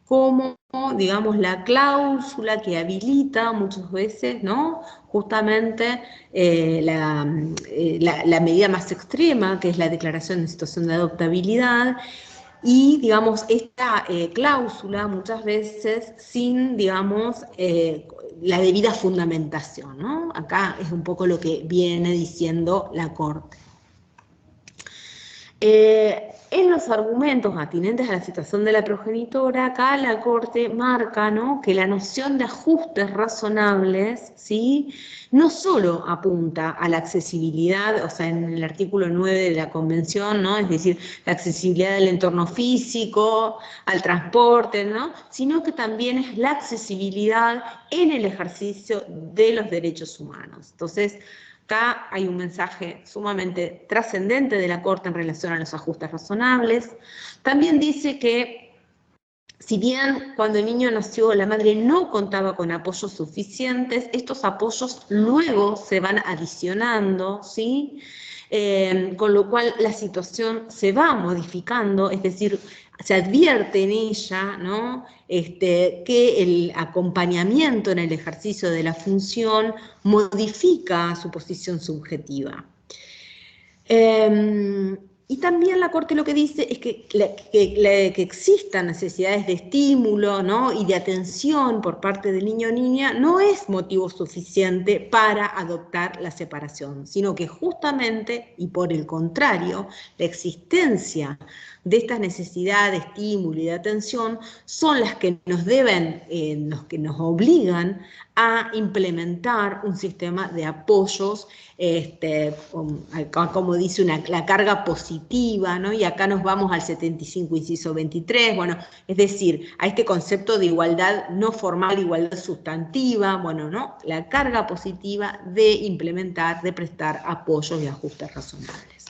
como, digamos, la cláusula que habilita muchas veces, ¿no?, justamente la medida más extrema, que es la declaración de situación de adoptabilidad, y, digamos, esta cláusula muchas veces sin, digamos, la debida fundamentación, ¿no? Acá es un poco lo que viene diciendo la Corte. En los argumentos atinentes a la situación de la progenitora, acá la Corte marca, ¿no?, que la noción de ajustes razonables, ¿sí?, no solo apunta a la accesibilidad, o sea, en el artículo 9 de la Convención, ¿no?, es decir, la accesibilidad del entorno físico, al transporte, ¿no?, sino que también es la accesibilidad en el ejercicio de los derechos humanos. Entonces, acá hay un mensaje sumamente trascendente de la Corte en relación a los ajustes razonables. También dice que, si bien cuando el niño nació la madre no contaba con apoyos suficientes, estos apoyos luego se van adicionando, ¿sí? Con lo cual la situación se va modificando, es decir, se advierte en ella, ¿no?, que el acompañamiento en el ejercicio de la función modifica su posición subjetiva. Y también la Corte lo que dice es que existan necesidades de estímulo, ¿no?, y de atención por parte del niño o niña no es motivo suficiente para adoptar la separación, sino que justamente, y por el contrario, la existencia de estas necesidades de estímulo y de atención son las que nos deben, que nos obligan a implementar un sistema de apoyos, como dice la carga positiva, ¿no? Y acá nos vamos al 75, inciso 23, bueno, es decir, a este concepto de igualdad no formal, igualdad sustantiva, bueno, ¿no?, la carga positiva de implementar, de prestar apoyos y ajustes razonables.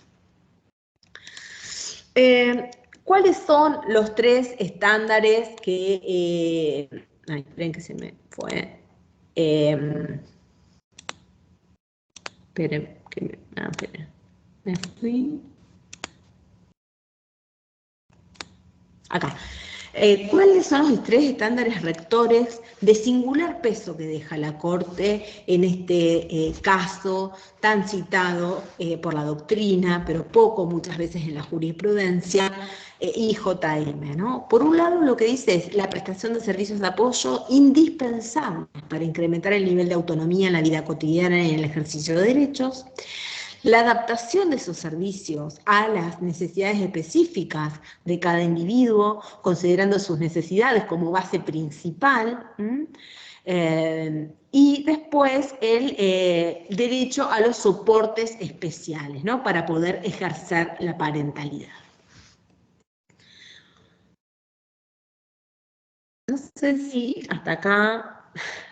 ¿Cuáles son los tres estándares que... ay, esperen que se me fue... esperen, esperen, me fui. Acá. ¿Cuáles son los tres estándares rectores de singular peso que deja la Corte en este caso tan citado por la doctrina, pero poco muchas veces en la jurisprudencia, IJM, ¿no? Por un lado, lo que dice es la prestación de servicios de apoyo indispensables para incrementar el nivel de autonomía en la vida cotidiana y en el ejercicio de derechos, la adaptación de esos servicios a las necesidades específicas de cada individuo, considerando sus necesidades como base principal, y después el derecho a los soportes especiales, ¿no?, para poder ejercer la parentalidad. No sé si hasta acá...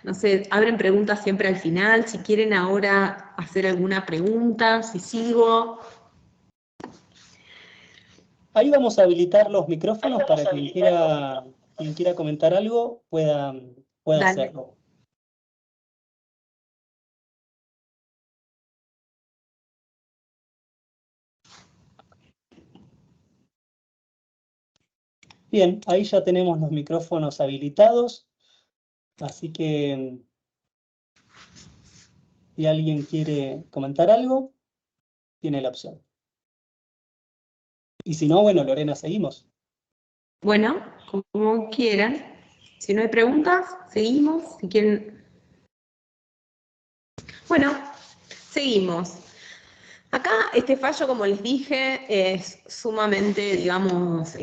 No sé, abren preguntas siempre al final, si quieren ahora hacer alguna pregunta, si sigo. Ahí vamos a habilitar los micrófonos para quien quiera comentar algo pueda Dale. hacerlo. Bien, ahí ya tenemos los micrófonos habilitados, así que si alguien quiere comentar algo, tiene la opción. Y si no, bueno, Lorena, seguimos. Bueno, como quieran. Si no hay preguntas, seguimos. Si quieren. Bueno, seguimos. Acá este fallo, como les dije, es sumamente, digamos,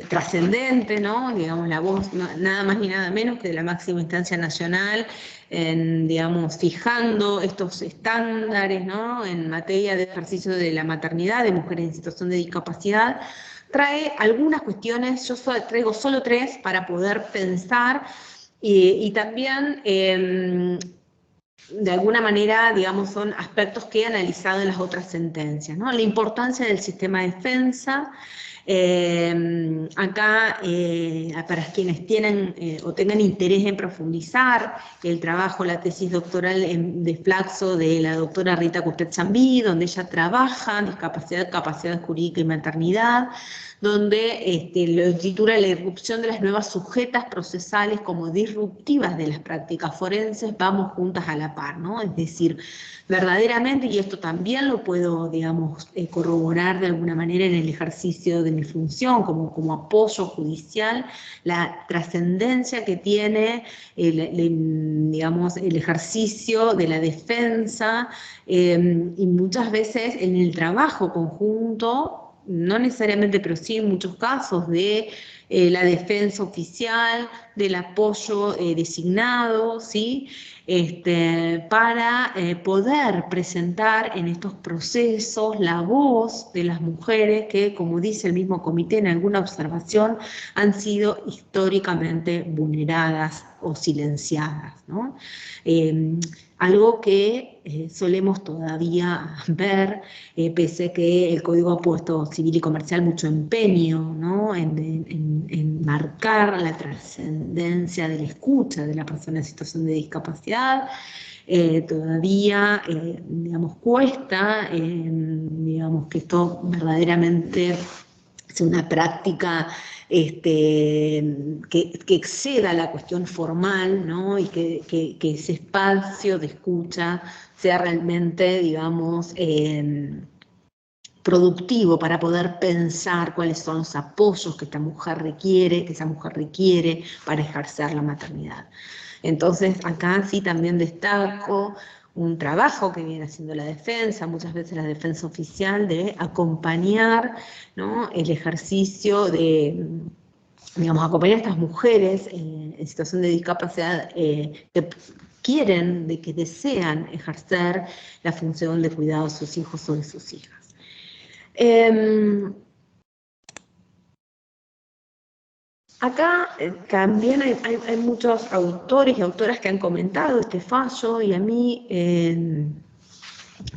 trascendente, ¿no? Digamos, la voz nada más ni nada menos que de la máxima instancia nacional, digamos, fijando estos estándares, ¿no? En materia de ejercicio de la maternidad de mujeres en situación de discapacidad, trae algunas cuestiones, yo traigo solo 3 para poder pensar y también de alguna manera, digamos, son aspectos que he analizado en las otras sentencias, ¿no? La importancia del sistema de defensa. Acá, para quienes tienen o tengan interés en profundizar el trabajo, la tesis doctoral de Flaxo de la doctora Rita Custet-Zambí, donde ella trabaja discapacidad, capacidad jurídica y maternidad, donde lo titula La irrupción de las nuevas sujetas procesales como disruptivas de las prácticas forenses, vamos juntas a la par, ¿no? Es decir, verdaderamente, y esto también lo puedo, digamos, corroborar de alguna manera en el ejercicio de mi función como apoyo judicial, la trascendencia que tiene digamos, el ejercicio de la defensa y muchas veces en el trabajo conjunto, no necesariamente, pero sí en muchos casos, de la defensa oficial, del apoyo designado, ¿sí? Para poder presentar en estos procesos la voz de las mujeres que, como dice el mismo comité en alguna observación, han sido históricamente vulneradas o silenciadas, ¿no? Algo que solemos todavía ver, pese a que el Código ha puesto civil y comercial mucho empeño, ¿no? en marcar la trascendencia de la escucha de la persona en situación de discapacidad, todavía, digamos, cuesta, digamos, que esto verdaderamente sea una práctica que exceda la cuestión formal, ¿no? Y que ese espacio de escucha sea realmente, digamos, productivo para poder pensar cuáles son los apoyos que esa mujer requiere para ejercer la maternidad. Entonces, acá sí también destaco un trabajo que viene haciendo la defensa, muchas veces la defensa oficial, de acompañar, ¿no? El ejercicio de, digamos, acompañar a estas mujeres en situación de discapacidad que quieren, que desean ejercer la función de cuidado de sus hijos o de sus hijas. Acá también hay muchos autores y autoras que han comentado este fallo, y a mí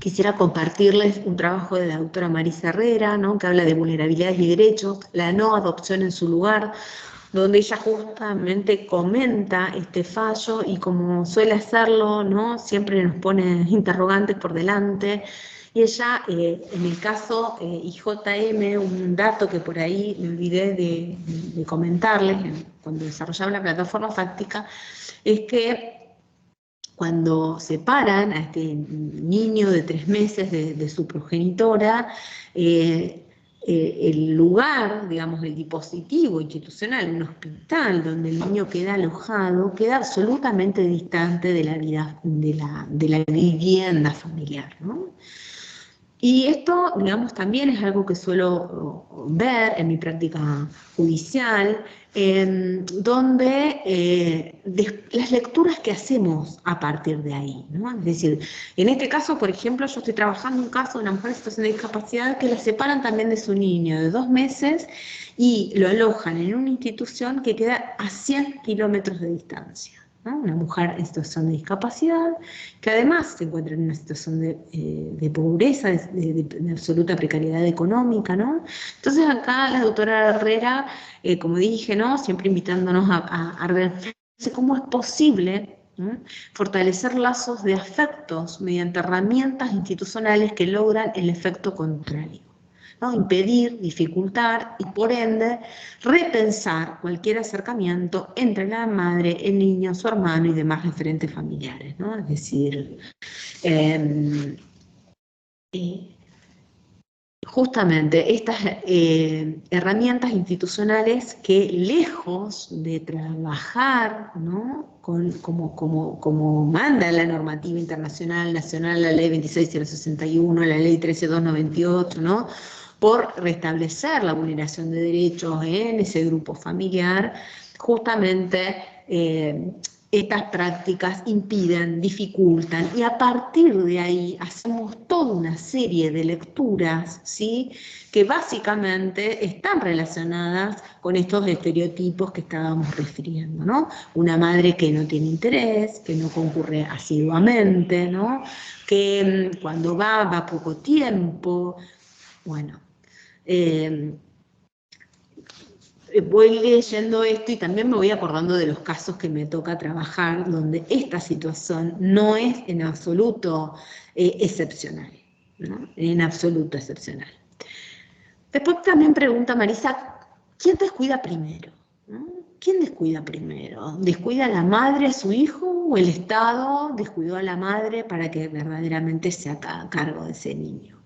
quisiera compartirles un trabajo de la doctora Marisa Herrera, ¿no? Que habla de vulnerabilidades y derechos, la no adopción en su lugar, donde ella justamente comenta este fallo y, como suele hacerlo, ¿no? Siempre nos pone interrogantes por delante. Y ella, en el caso IJM, un dato que por ahí me olvidé de comentarles cuando desarrollaba la plataforma fáctica, es que cuando separan a este niño de 3 meses de su progenitora, el lugar, digamos, el dispositivo institucional, un hospital donde el niño queda alojado, queda absolutamente distante de la vida, de la vivienda familiar, ¿no? Y esto, digamos, también es algo que suelo ver en mi práctica judicial, donde las lecturas que hacemos a partir de ahí, ¿no? Es decir, en este caso, por ejemplo, yo estoy trabajando un caso de una mujer en situación de discapacidad que la separan también de su niño de 2 meses y lo alojan en una institución que queda a 100 kilómetros de distancia, ¿no? Una mujer en situación de discapacidad, que además se encuentra en una situación de pobreza, de absoluta precariedad económica, ¿no? Entonces acá la doctora Herrera, como dije, ¿no? Siempre invitándonos a reflexionar cómo es posible, ¿no? Fortalecer lazos de afectos mediante herramientas institucionales que logran el efecto contrario. ¿no? Impedir, dificultar y por ende repensar cualquier acercamiento entre la madre, el niño, su hermano y demás referentes familiares, ¿no? Es decir, justamente estas herramientas institucionales que lejos de trabajar, ¿no? como manda la normativa internacional, nacional, la ley 26.061, la ley 13.298, ¿no? Por restablecer la vulneración de derechos en ese grupo familiar, justamente estas prácticas impiden, dificultan, y a partir de ahí hacemos toda una serie de lecturas, ¿sí? Que básicamente están relacionadas con estos estereotipos que estábamos refiriendo, ¿no? Una madre que no tiene interés, que no concurre asiduamente, ¿no? Que cuando va poco tiempo. Bueno, voy leyendo esto y también me voy acordando de los casos que me toca trabajar, donde esta situación no es en absoluto excepcional, ¿no? En absoluto excepcional. Después también pregunta Marisa, ¿quién descuida primero? ¿No? ¿Quién descuida primero? ¿Descuida la madre a su hijo o el Estado descuidó a la madre para que verdaderamente se haga cargo de ese niño?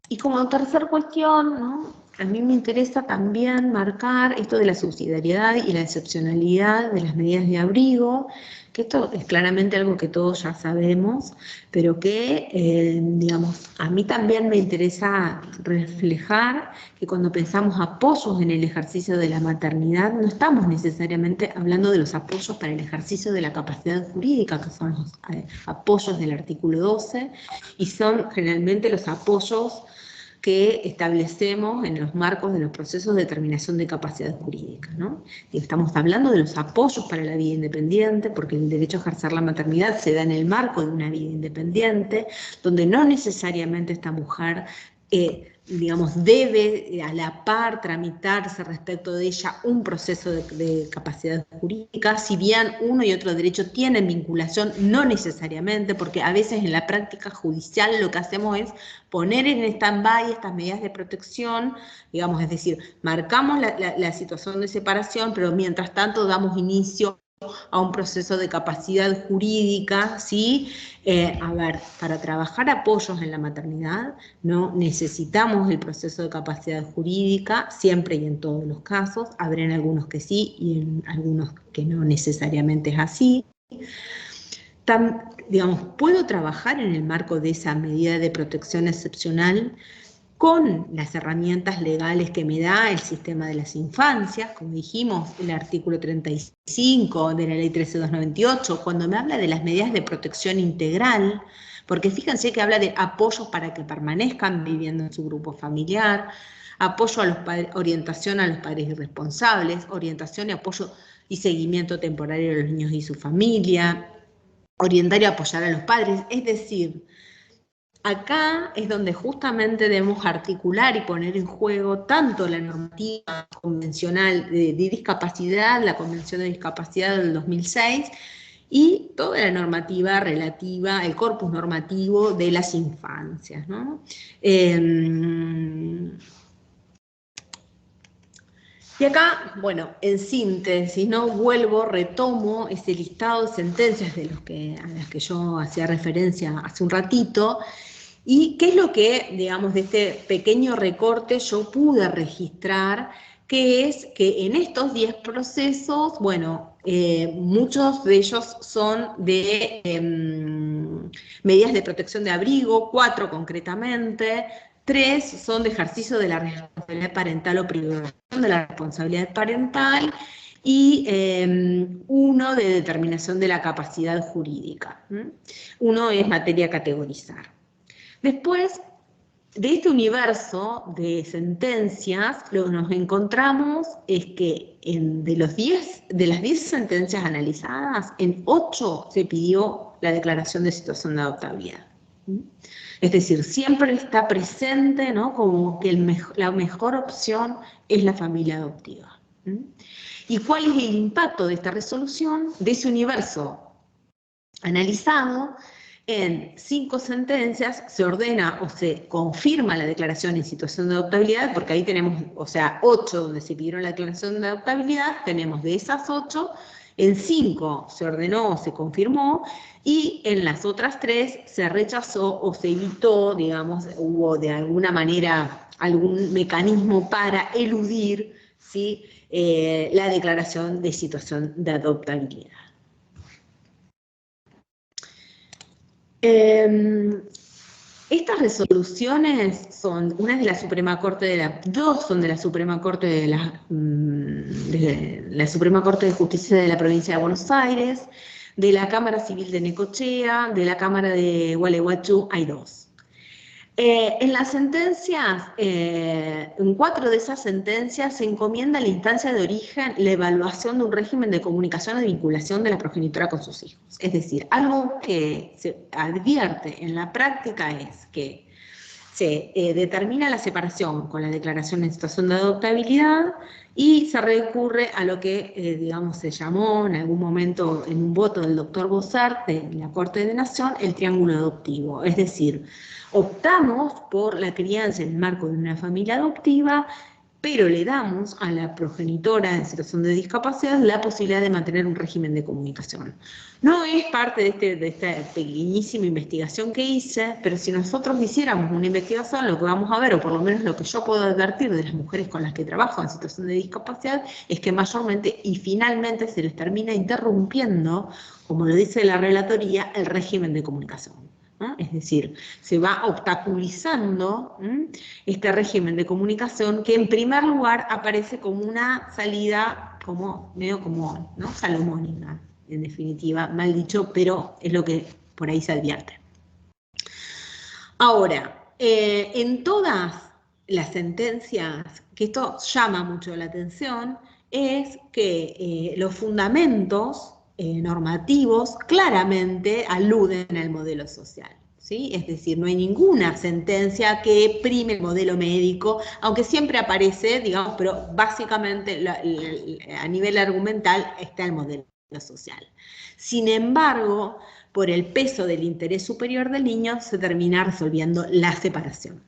Y como tercera cuestión, ¿no? A mí me interesa también marcar esto de la subsidiariedad y la excepcionalidad de las medidas de abrigo, que esto es claramente algo que todos ya sabemos, pero que, digamos, a mí también me interesa reflejar que cuando pensamos apoyos en el ejercicio de la maternidad, no estamos necesariamente hablando de los apoyos para el ejercicio de la capacidad jurídica, que son los apoyos del artículo 12, y son generalmente los apoyos que establecemos en los marcos de los procesos de determinación de capacidad jurídica, ¿no? Y estamos hablando de los apoyos para la vida independiente, porque el derecho a ejercer la maternidad se da en el marco de una vida independiente, donde no necesariamente esta mujer digamos, debe a la par tramitarse respecto de ella un proceso de capacidad jurídica, si bien uno y otro derecho tienen vinculación, no necesariamente, porque a veces en la práctica judicial lo que hacemos es poner en stand-by estas medidas de protección, digamos, es decir, marcamos la situación de separación, pero mientras tanto damos inicio a un proceso de capacidad jurídica, ¿sí? A ver, para trabajar apoyos en la maternidad no necesitamos el proceso de capacidad jurídica, siempre y en todos los casos, habrá en algunos que sí y en algunos que no necesariamente es así. Digamos, puedo trabajar en el marco de esa medida de protección excepcional con las herramientas legales que me da el sistema de las infancias, como dijimos, el artículo 35 de la ley 13.298, cuando me habla de las medidas de protección integral, porque fíjense que habla de apoyos para que permanezcan viviendo en su grupo familiar, apoyo a los padres, orientación a los padres irresponsables, orientación y apoyo y seguimiento temporario de los niños y su familia, orientar y apoyar a los padres, es decir, acá es donde justamente debemos articular y poner en juego tanto la normativa convencional de discapacidad, la Convención de Discapacidad del 2006, y toda la normativa relativa, el corpus normativo de las infancias, ¿no? Y acá, bueno, en síntesis, ¿no? Vuelvo, retomo ese listado de sentencias a las que yo hacía referencia hace un ratito. ¿Y qué es lo que, digamos, de este pequeño recorte yo pude registrar? Que es que en estos 10 procesos, bueno, muchos de ellos son de medidas de protección de abrigo, 4 concretamente, 3 son de ejercicio de la responsabilidad parental o privación de la responsabilidad parental, y 1 de determinación de la capacidad jurídica. 1 es materia a categorizar. Después de este universo de sentencias, lo que nos encontramos es que de las 10 sentencias analizadas, en 8 se pidió la declaración de situación de adoptabilidad. Es decir, siempre está presente, ¿no? Como que la mejor opción es la familia adoptiva. ¿Y cuál es el impacto de esta resolución, de ese universo analizado? En 5 sentencias se ordena o se confirma la declaración en situación de adoptabilidad, porque ahí tenemos, o sea, 8 donde se pidieron la declaración de adoptabilidad, tenemos de esas 8, en 5 se ordenó o se confirmó, y en las otras 3 se rechazó o se evitó, digamos, hubo de alguna manera algún mecanismo para eludir, ¿sí?, la declaración de situación de adoptabilidad. Estas resoluciones son, una es de la Suprema Corte dos son de la Suprema Corte de la Suprema Corte de Justicia de la Provincia de Buenos Aires, de la Cámara Civil de Necochea, de la Cámara de Gualeguaychú, hay 2. En las sentencias, en 4 de esas sentencias se encomienda a la instancia de origen la evaluación de un régimen de comunicación o de vinculación de la progenitora con sus hijos. Es decir, algo que se advierte en la práctica es que se determina la separación con la declaración en situación de adoptabilidad y se recurre a lo que, digamos, se llamó en algún momento en un voto del doctor Bossart en la Corte de Nación el triángulo adoptivo. Es decir, optamos por la crianza en el marco de una familia adoptiva, pero le damos a la progenitora en situación de discapacidad la posibilidad de mantener un régimen de comunicación. No es parte de esta pequeñísima investigación que hice, pero si nosotros hiciéramos una investigación, lo que vamos a ver, o por lo menos lo que yo puedo advertir de las mujeres con las que trabajo en situación de discapacidad, es que mayormente y finalmente se les termina interrumpiendo, como lo dice la relatoría, el régimen de comunicación, ¿no? Es decir, se va obstaculizando este régimen de comunicación que en primer lugar aparece como una salida medio como, ¿no?, salomónica, en definitiva, mal dicho, pero es lo que por ahí se advierte. Ahora, en todas las sentencias, que esto llama mucho la atención, es que los fundamentos normativos claramente aluden al modelo social, ¿sí? Es decir, no hay ninguna sentencia que prime el modelo médico, aunque siempre aparece, digamos, pero básicamente a nivel argumental está el modelo social. Sin embargo, por el peso del interés superior del niño, se termina resolviendo la separación.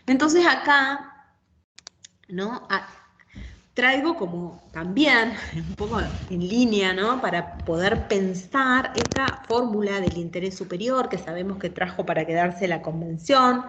Entonces acá, ¿no?, traigo como también, un poco en línea, ¿no?, para poder pensar esta fórmula del interés superior que sabemos que trajo para quedarse la Convención,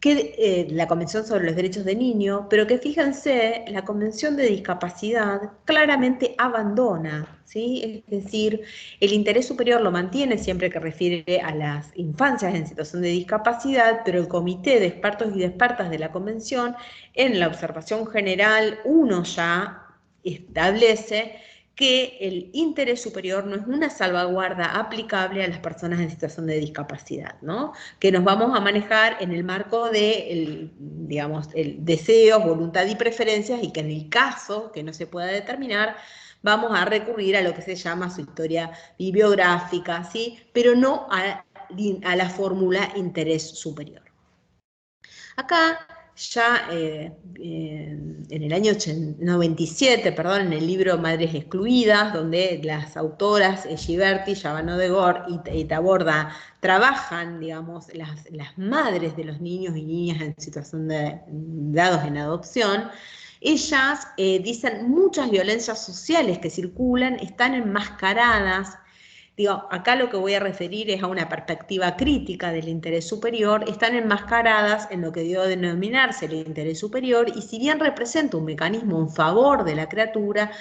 la Convención sobre los Derechos del Niño, pero que fíjense, la Convención de Discapacidad claramente abandona, ¿sí? Es decir, el interés superior lo mantiene siempre que refiere a las infancias en situación de discapacidad, pero el Comité de Expertos y de Expertas de la Convención, en la observación general 1 ya establece que el interés superior no es una salvaguarda aplicable a las personas en situación de discapacidad, ¿no?, que nos vamos a manejar en el marco de, digamos, el deseo, voluntad y preferencias, y que en el caso que no se pueda determinar, vamos a recurrir a lo que se llama su historia bibliográfica, ¿sí?, pero no a la fórmula interés superior. Acá ya en el año 97, perdón, en el libro Madres Excluidas, donde las autoras Giberti, Yavano de Gor y Taborda trabajan, digamos, las madres de los niños y niñas en situación de dados en adopción, ellas dicen muchas violencias sociales que circulan, están enmascaradas. Digo, acá lo que voy a referir es a una perspectiva crítica del interés superior, están enmascaradas en lo que dio a denominarse el interés superior, y si bien representa un mecanismo en favor de la criatura,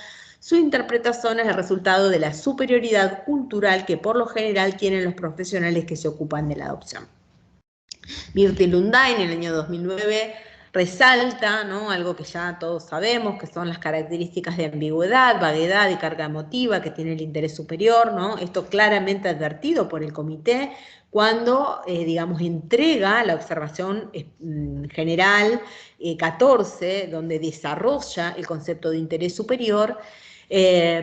su interpretación es el resultado de la superioridad cultural que por lo general tienen los profesionales que se ocupan de la adopción. Mirti Lundain en el año 2009 resalta, ¿no?, algo que ya todos sabemos, que son las características de ambigüedad, vaguedad y carga emotiva que tiene el interés superior, ¿no? Esto claramente advertido por el comité cuando, digamos, entrega la observación general 14, donde desarrolla el concepto de interés superior.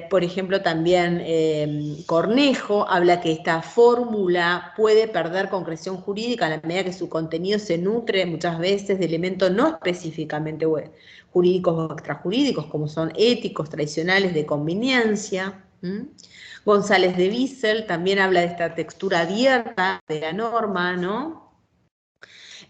Por ejemplo, también Cornejo habla que esta fórmula puede perder concreción jurídica a la medida que su contenido se nutre muchas veces de elementos no específicamente jurídicos o extrajurídicos, como son éticos, tradicionales, de conveniencia. ¿Mm? González de Wiesel también habla de esta textura abierta de la norma, ¿no?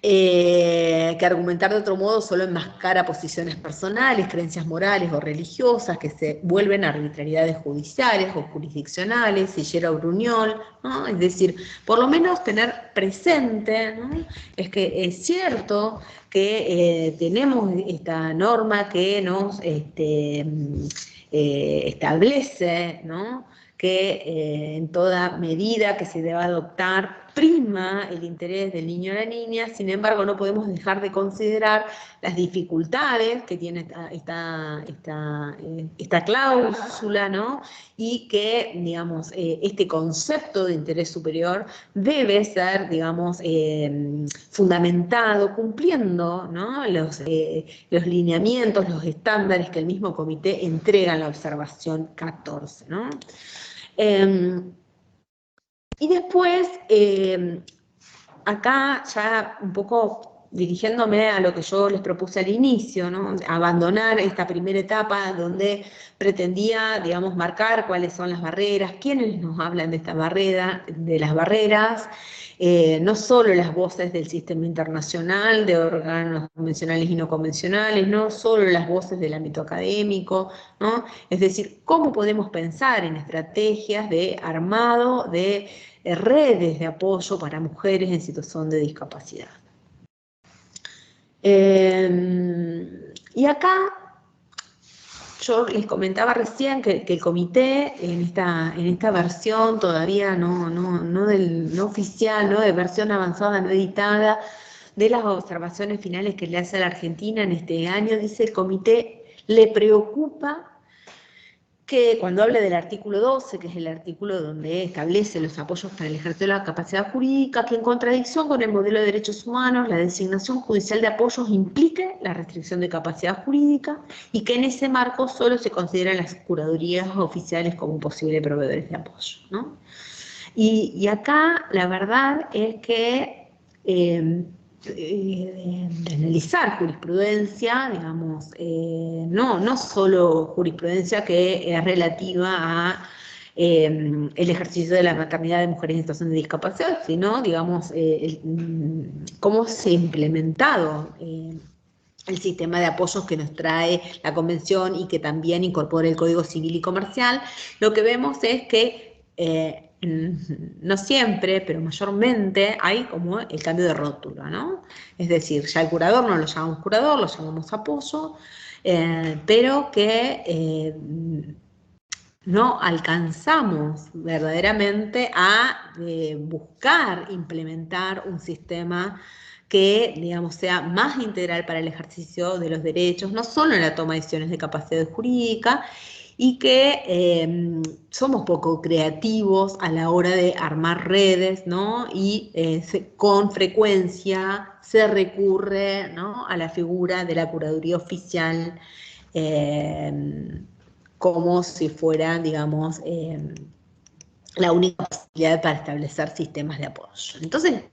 Que argumentar de otro modo solo enmascara posiciones personales, creencias morales o religiosas que se vuelven arbitrariedades judiciales o jurisdiccionales, Sillera Bruñol, ¿no? Es decir, por lo menos tener presente, ¿no? Es que es cierto que tenemos esta norma que nos establece, ¿no? Que en toda medida que se deba adoptar prima el interés del niño o la niña, sin embargo no podemos dejar de considerar las dificultades que tiene esta cláusula, ¿no? Y que, digamos, este concepto de interés superior debe ser, digamos, fundamentado, cumpliendo, ¿no? los lineamientos, los estándares que el mismo comité entrega en la observación 14, ¿no? Y después, acá ya un poco dirigiéndome a lo que yo les propuse al inicio, ¿no? Abandonar esta primera etapa donde pretendía, digamos, marcar cuáles son las barreras, quiénes nos hablan de esta barrera, de las barreras, no solo las voces del sistema internacional, de órganos convencionales y no convencionales, no solo las voces del ámbito académico, ¿no? Es decir, cómo podemos pensar en estrategias de armado de redes de apoyo para mujeres en situación de discapacidad. Y acá yo les comentaba recién que el comité en esta versión todavía no oficial, no de versión avanzada, no editada, de las observaciones finales que le hace a la Argentina en este año, dice el comité le preocupa que cuando habla del artículo 12, que es el artículo donde establece los apoyos para el ejercicio de la capacidad jurídica, que en contradicción con el modelo de derechos humanos, la designación judicial de apoyos implique la restricción de capacidad jurídica y que en ese marco solo se consideran las curadurías oficiales como posibles proveedores de apoyo, ¿no? Y acá la verdad es que de analizar jurisprudencia, digamos, no solo jurisprudencia que es relativa a el ejercicio de la maternidad de mujeres en situación de discapacidad, sino, digamos, cómo se ha implementado el sistema de apoyos que nos trae la Convención y que también incorpora el Código Civil y Comercial. Lo que vemos es que no siempre, pero mayormente hay como el cambio de rótula, ¿no? Es decir, ya el curador no lo llamamos curador, lo llamamos apoyo, pero que no alcanzamos verdaderamente a buscar implementar un sistema que, digamos, sea más integral para el ejercicio de los derechos, no solo en la toma de decisiones de capacidad jurídica, y que somos poco creativos a la hora de armar redes, ¿no? Y con frecuencia se recurre, ¿no?, a la figura de la curaduría oficial como si fuera, digamos, la única posibilidad para establecer sistemas de apoyo. Entonces,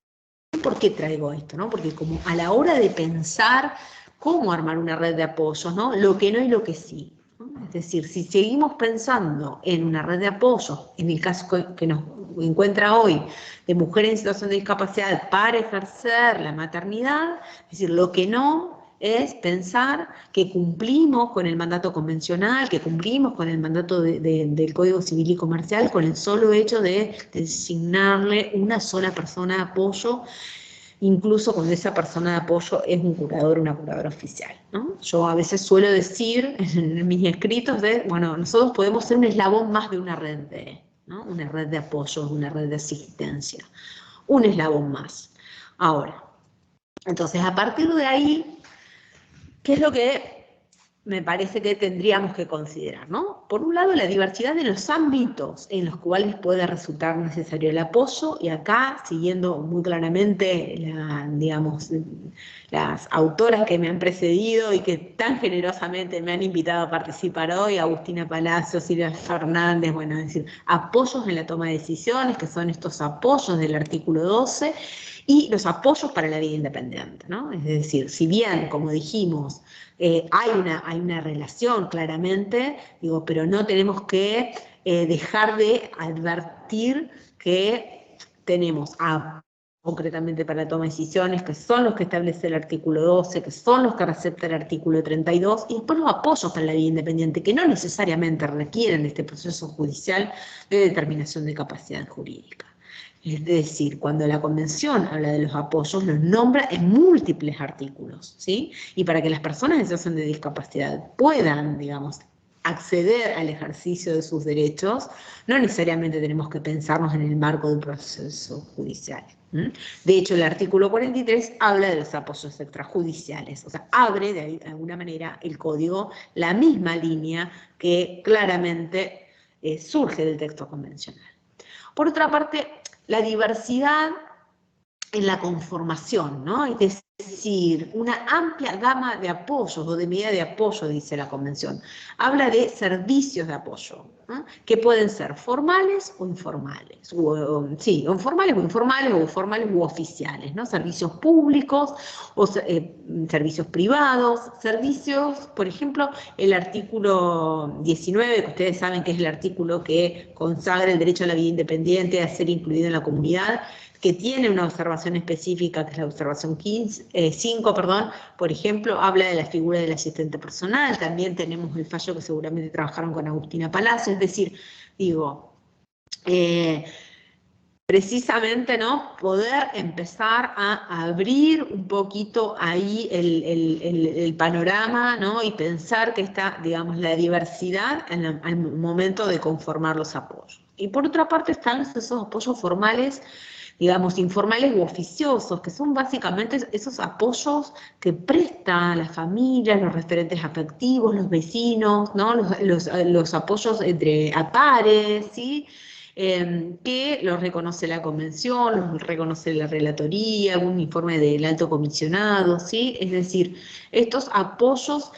¿por qué traigo esto, no? Porque como a la hora de pensar cómo armar una red de apoyos, ¿no?, lo que no y lo que sí, ¿no? Es decir, si seguimos pensando en una red de apoyos, en el caso que nos encuentra hoy, de mujeres en situación de discapacidad para ejercer la maternidad, es decir, lo que no es pensar que cumplimos con el mandato convencional, que cumplimos con el mandato del Código Civil y Comercial, con el solo hecho de designarle una sola persona de apoyo, incluso cuando esa persona de apoyo es un curador o una curadora oficial, ¿no? Yo a veces suelo decir en mis escritos bueno, nosotros podemos ser un eslabón más de una red ¿no? Una red de apoyo, una red de asistencia, un eslabón más. Ahora, entonces a partir de ahí, ¿qué es lo que me parece que tendríamos que considerar, ¿no? Por un lado, la diversidad de los ámbitos en los cuales puede resultar necesario el apoyo, y acá, siguiendo muy claramente, digamos, las autoras que me han precedido y que tan generosamente me han invitado a participar hoy, Agustina Palacio, Silvia Fernández, bueno, es decir, apoyos en la toma de decisiones, que son estos apoyos del artículo 12, y los apoyos para la vida independiente, ¿no? Es decir, si bien, como dijimos, hay una relación claramente, digo, pero no tenemos que dejar de advertir que tenemos concretamente para la toma de decisiones, que son los que establece el artículo 12, que son los que recepta el artículo 32, y después los apoyos para la vida independiente, que no necesariamente requieren de este proceso judicial de determinación de capacidad jurídica. Es decir, cuando la Convención habla de los apoyos, los nombra en múltiples artículos, ¿sí? Y para que las personas en situación de discapacidad puedan, digamos, acceder al ejercicio de sus derechos, no necesariamente tenemos que pensarnos en el marco de un proceso judicial. De hecho, el artículo 43 habla de los apoyos extrajudiciales, o sea, abre de alguna manera el código la misma línea que claramente surge del texto convencional. Por otra parte, la diversidad en la conformación, ¿no? Es decir, una amplia gama de apoyos o de medidas de apoyo, dice la Convención. Habla de servicios de apoyo, ¿no? Que pueden ser formales o informales, sí, o formales o formales u oficiales, ¿no? Servicios públicos o servicios privados, servicios, por ejemplo, el artículo 19, que ustedes saben que es el artículo que consagra el derecho a la vida independiente, a ser incluido en la comunidad, que tiene una observación específica, que es la observación 5, por ejemplo, habla de la figura del asistente personal. También tenemos el fallo que seguramente trabajaron con Agustina Palacio, es decir, digo, precisamente, ¿no? Poder empezar a abrir un poquito ahí el panorama, ¿no? Y pensar que está, digamos, la diversidad al momento de conformar los apoyos. Y por otra parte están esos apoyos formales, digamos, informales u oficiosos, que son básicamente esos apoyos que prestan las familias, los referentes afectivos, los vecinos, ¿no? Los apoyos a pares, ¿sí? Que los reconoce la Convención, los reconoce la Relatoría, algún informe del Alto Comisionado, ¿sí? Es decir, estos apoyos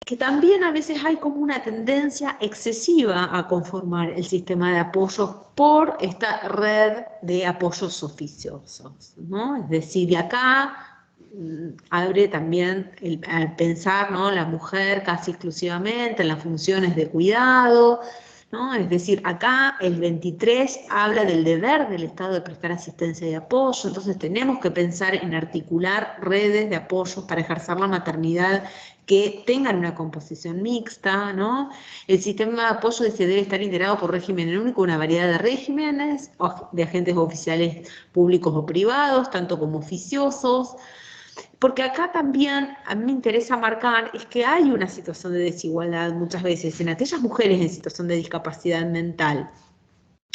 que también a veces hay como una tendencia excesiva a conformar el sistema de apoyos por esta red de apoyos oficiosos, ¿no? Es decir, de acá abre también al pensar, ¿no? La mujer casi exclusivamente en las funciones de cuidado, ¿no? Es decir, acá el 23 habla del deber del Estado de prestar asistencia y apoyo, entonces tenemos que pensar en articular redes de apoyo para ejercer la maternidad que tengan una composición mixta, ¿no? El sistema de apoyo debe estar integrado por régimen único, una variedad de regímenes, de agentes oficiales públicos o privados, tanto como oficiosos, porque acá también a mí me interesa marcar es que hay una situación de desigualdad muchas veces en aquellas mujeres en situación de discapacidad mental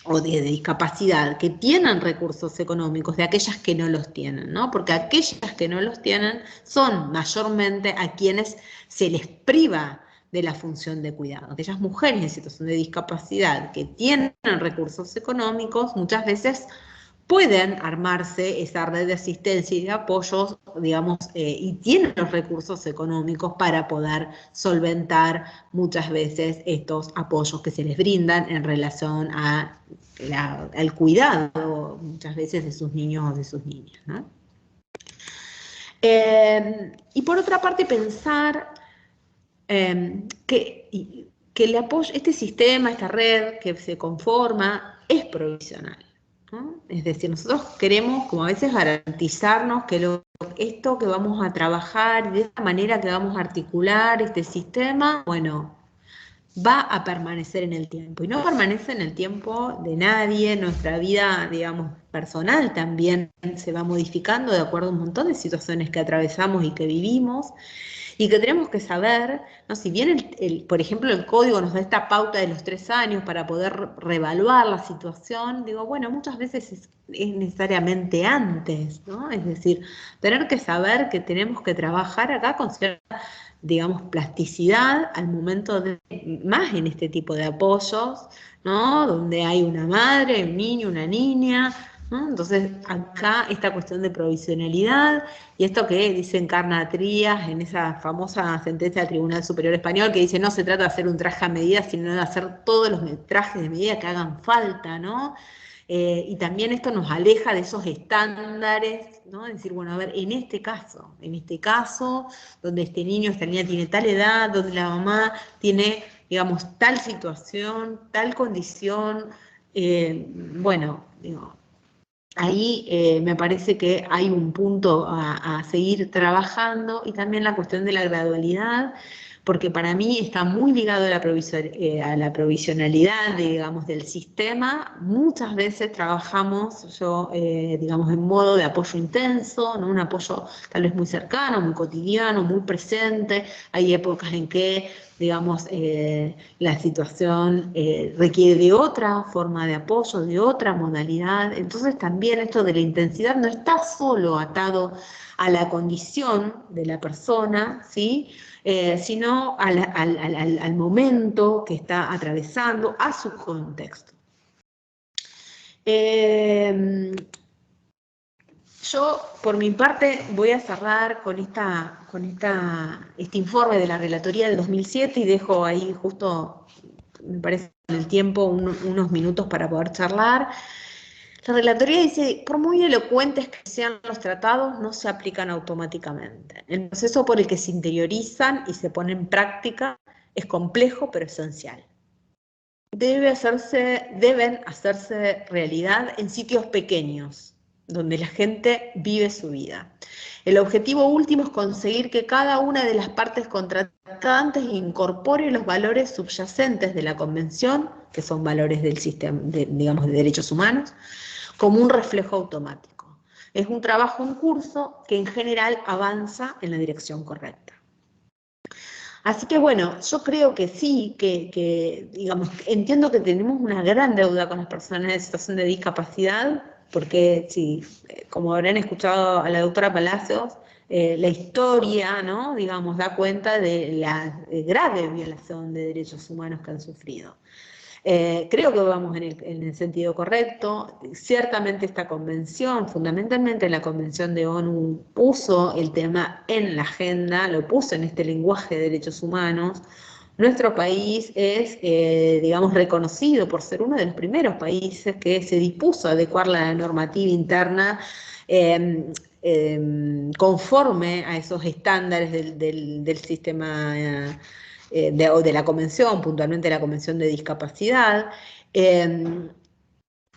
o de discapacidad que tienen recursos económicos de aquellas que no los tienen, ¿no? Porque aquellas que no los tienen son mayormente a quienes se les priva de la función de cuidado. Aquellas mujeres en situación de discapacidad que tienen recursos económicos muchas veces pueden armarse esa red de asistencia y de apoyos, digamos, y tienen los recursos económicos para poder solventar muchas veces estos apoyos que se les brindan en relación al cuidado, muchas veces, de sus niños o de sus niñas, ¿no? Y por otra parte, pensar que el apoyo, este sistema, esta red que se conforma, es provisional, ¿no? Es decir, nosotros queremos, como a veces, garantizarnos que esto que vamos a trabajar y de esta manera que vamos a articular este sistema, bueno, va a permanecer en el tiempo. Y no permanece en el tiempo de nadie, nuestra vida, digamos, personal también se va modificando de acuerdo a un montón de situaciones que atravesamos y que vivimos. Y que tenemos que saber, ¿no? Si bien, por ejemplo, el código nos da esta pauta de los 3 años para poder reevaluar la situación, digo, bueno, muchas veces es necesariamente antes, ¿no? Es decir, tener que saber que tenemos que trabajar acá con cierta, digamos, plasticidad al momento de, más en este tipo de apoyos, ¿no? Donde hay una madre, un niño, una niña, ¿no? Entonces, acá esta cuestión de provisionalidad y esto que dice Encarna Trías en esa famosa sentencia del Tribunal Superior Español que dice no se trata de hacer un traje a medida, sino de hacer todos los trajes de medida que hagan falta, ¿no? Y también esto nos aleja de esos estándares, ¿no? Es decir, bueno, a ver, en este caso, donde este niño, esta niña tiene tal edad, donde la mamá tiene digamos, tal situación, tal condición, bueno, digo, ahí me parece que hay un punto a seguir trabajando y también la cuestión de la gradualidad, porque para mí está muy ligado a a la provisionalidad, digamos, del sistema. Muchas veces trabajamos, digamos, en modo de apoyo intenso, ¿no? Un apoyo tal vez muy cercano, muy cotidiano, muy presente. Hay épocas en que, digamos, la situación requiere de otra forma de apoyo, de otra modalidad. Entonces también esto de la intensidad no está solo atado a la condición de la persona, ¿sí? Sino al momento que está atravesando, a su contexto. Yo, por mi parte, voy a cerrar con este informe de la Relatoría del 2007 y dejo ahí justo, me parece, en el tiempo unos minutos para poder charlar. La Relatoría dice, por muy elocuentes que sean los tratados, no se aplican automáticamente. El proceso por el que se interiorizan y se ponen en práctica es complejo pero esencial. Deben hacerse realidad en sitios pequeños, donde la gente vive su vida. El objetivo último es conseguir que cada una de las partes contratantes incorpore los valores subyacentes de la Convención, que son valores del sistema, digamos, de derechos humanos, como un reflejo automático. Es un trabajo en curso que en general avanza en la dirección correcta. Así que bueno, yo creo que sí, digamos, entiendo que tenemos una gran deuda con las personas en situación de discapacidad, porque sí, como habrán escuchado a la doctora Palacios, la historia, ¿no? Digamos, da cuenta de la grave violación de derechos humanos que han sufrido. Creo que vamos en el sentido correcto. Ciertamente esta convención, fundamentalmente la Convención de ONU, puso el tema en la agenda, lo puso en este lenguaje de derechos humanos. Nuestro país es, digamos, reconocido por ser uno de los primeros países que se dispuso a adecuar la normativa interna conforme a esos estándares del sistema o de la convención, puntualmente la Convención de Discapacidad.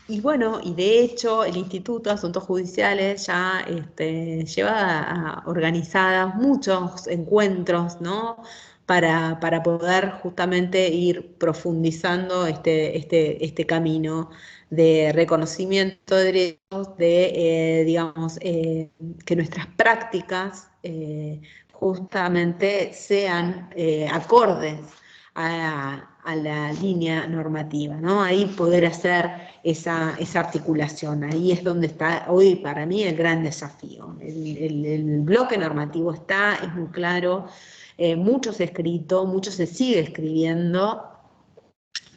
Y bueno, y de hecho el Instituto de Asuntos Judiciales ya lleva organizadas muchos encuentros, ¿no? Para poder justamente ir profundizando este camino de reconocimiento de derechos, digamos, que nuestras prácticas justamente sean acordes a la línea normativa, ¿no? Ahí poder hacer esa articulación, ahí es donde está hoy para mí el gran desafío. El bloque normativo está, es muy claro, mucho se ha escrito, mucho se sigue escribiendo,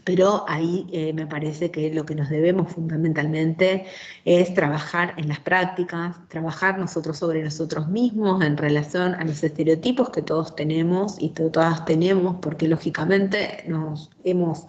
pero ahí me parece que lo que nos debemos fundamentalmente es trabajar en las prácticas, trabajar nosotros sobre nosotros mismos en relación a los estereotipos que todos tenemos y que todas tenemos, porque lógicamente nos hemos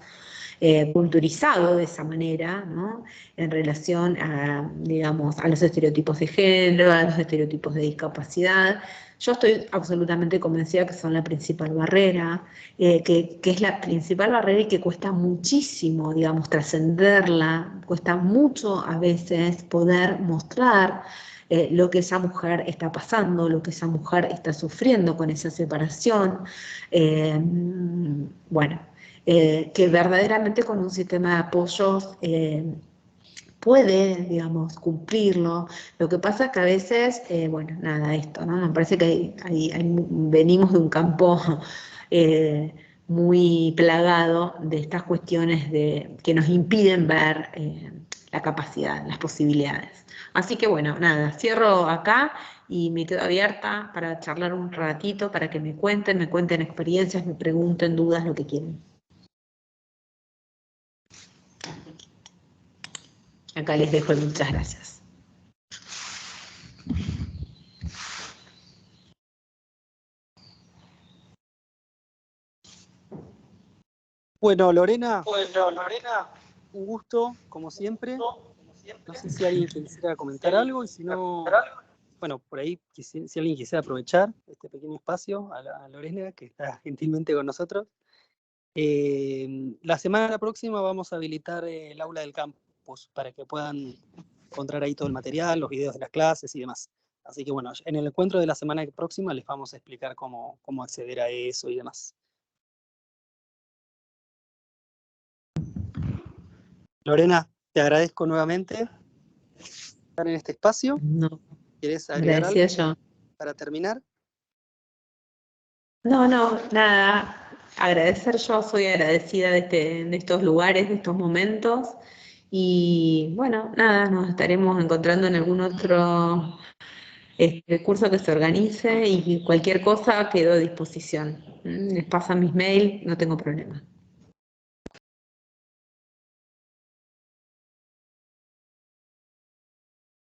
culturizado de esa manera, ¿no? En relación a, digamos, a los estereotipos de género, a los estereotipos de discapacidad. Yo estoy absolutamente convencida que son la principal barrera, que es la principal barrera y que cuesta muchísimo, digamos, trascenderla, cuesta mucho a veces poder mostrar lo que esa mujer está pasando, lo que esa mujer está sufriendo con esa separación. Bueno, que verdaderamente con un sistema de apoyos puede, digamos, cumplirlo. Lo que pasa es que a veces, bueno, nada, esto, ¿no? Me parece que venimos de un campo muy plagado de estas cuestiones que nos impiden ver la capacidad, las posibilidades. Así que bueno, nada, cierro acá y me quedo abierta para charlar un ratito, para que me cuenten experiencias, me pregunten dudas, lo que quieran. Acá les dejo el muchas gracias. Bueno, Lorena, un gusto, como siempre. No sé si alguien quisiera comentar algo y si no, bueno, por ahí, si alguien quisiera aprovechar este pequeño espacio a Lorena, que está gentilmente con nosotros. La semana próxima vamos a habilitar el aula del campus para que puedan encontrar ahí todo el material, los videos de las clases y demás. Así que bueno, en el encuentro de la semana próxima les vamos a explicar cómo acceder a eso y demás. Lorena, te agradezco nuevamente estar en este espacio. No, ¿Querés agregar algo agradecida yo. para terminar? No, nada. Agradecer, yo soy agradecida de estos lugares, de estos momentos. Y bueno, nada, nos estaremos encontrando en algún otro curso que se organice y cualquier cosa quedo a disposición. Les pasan mis mails, no tengo problema.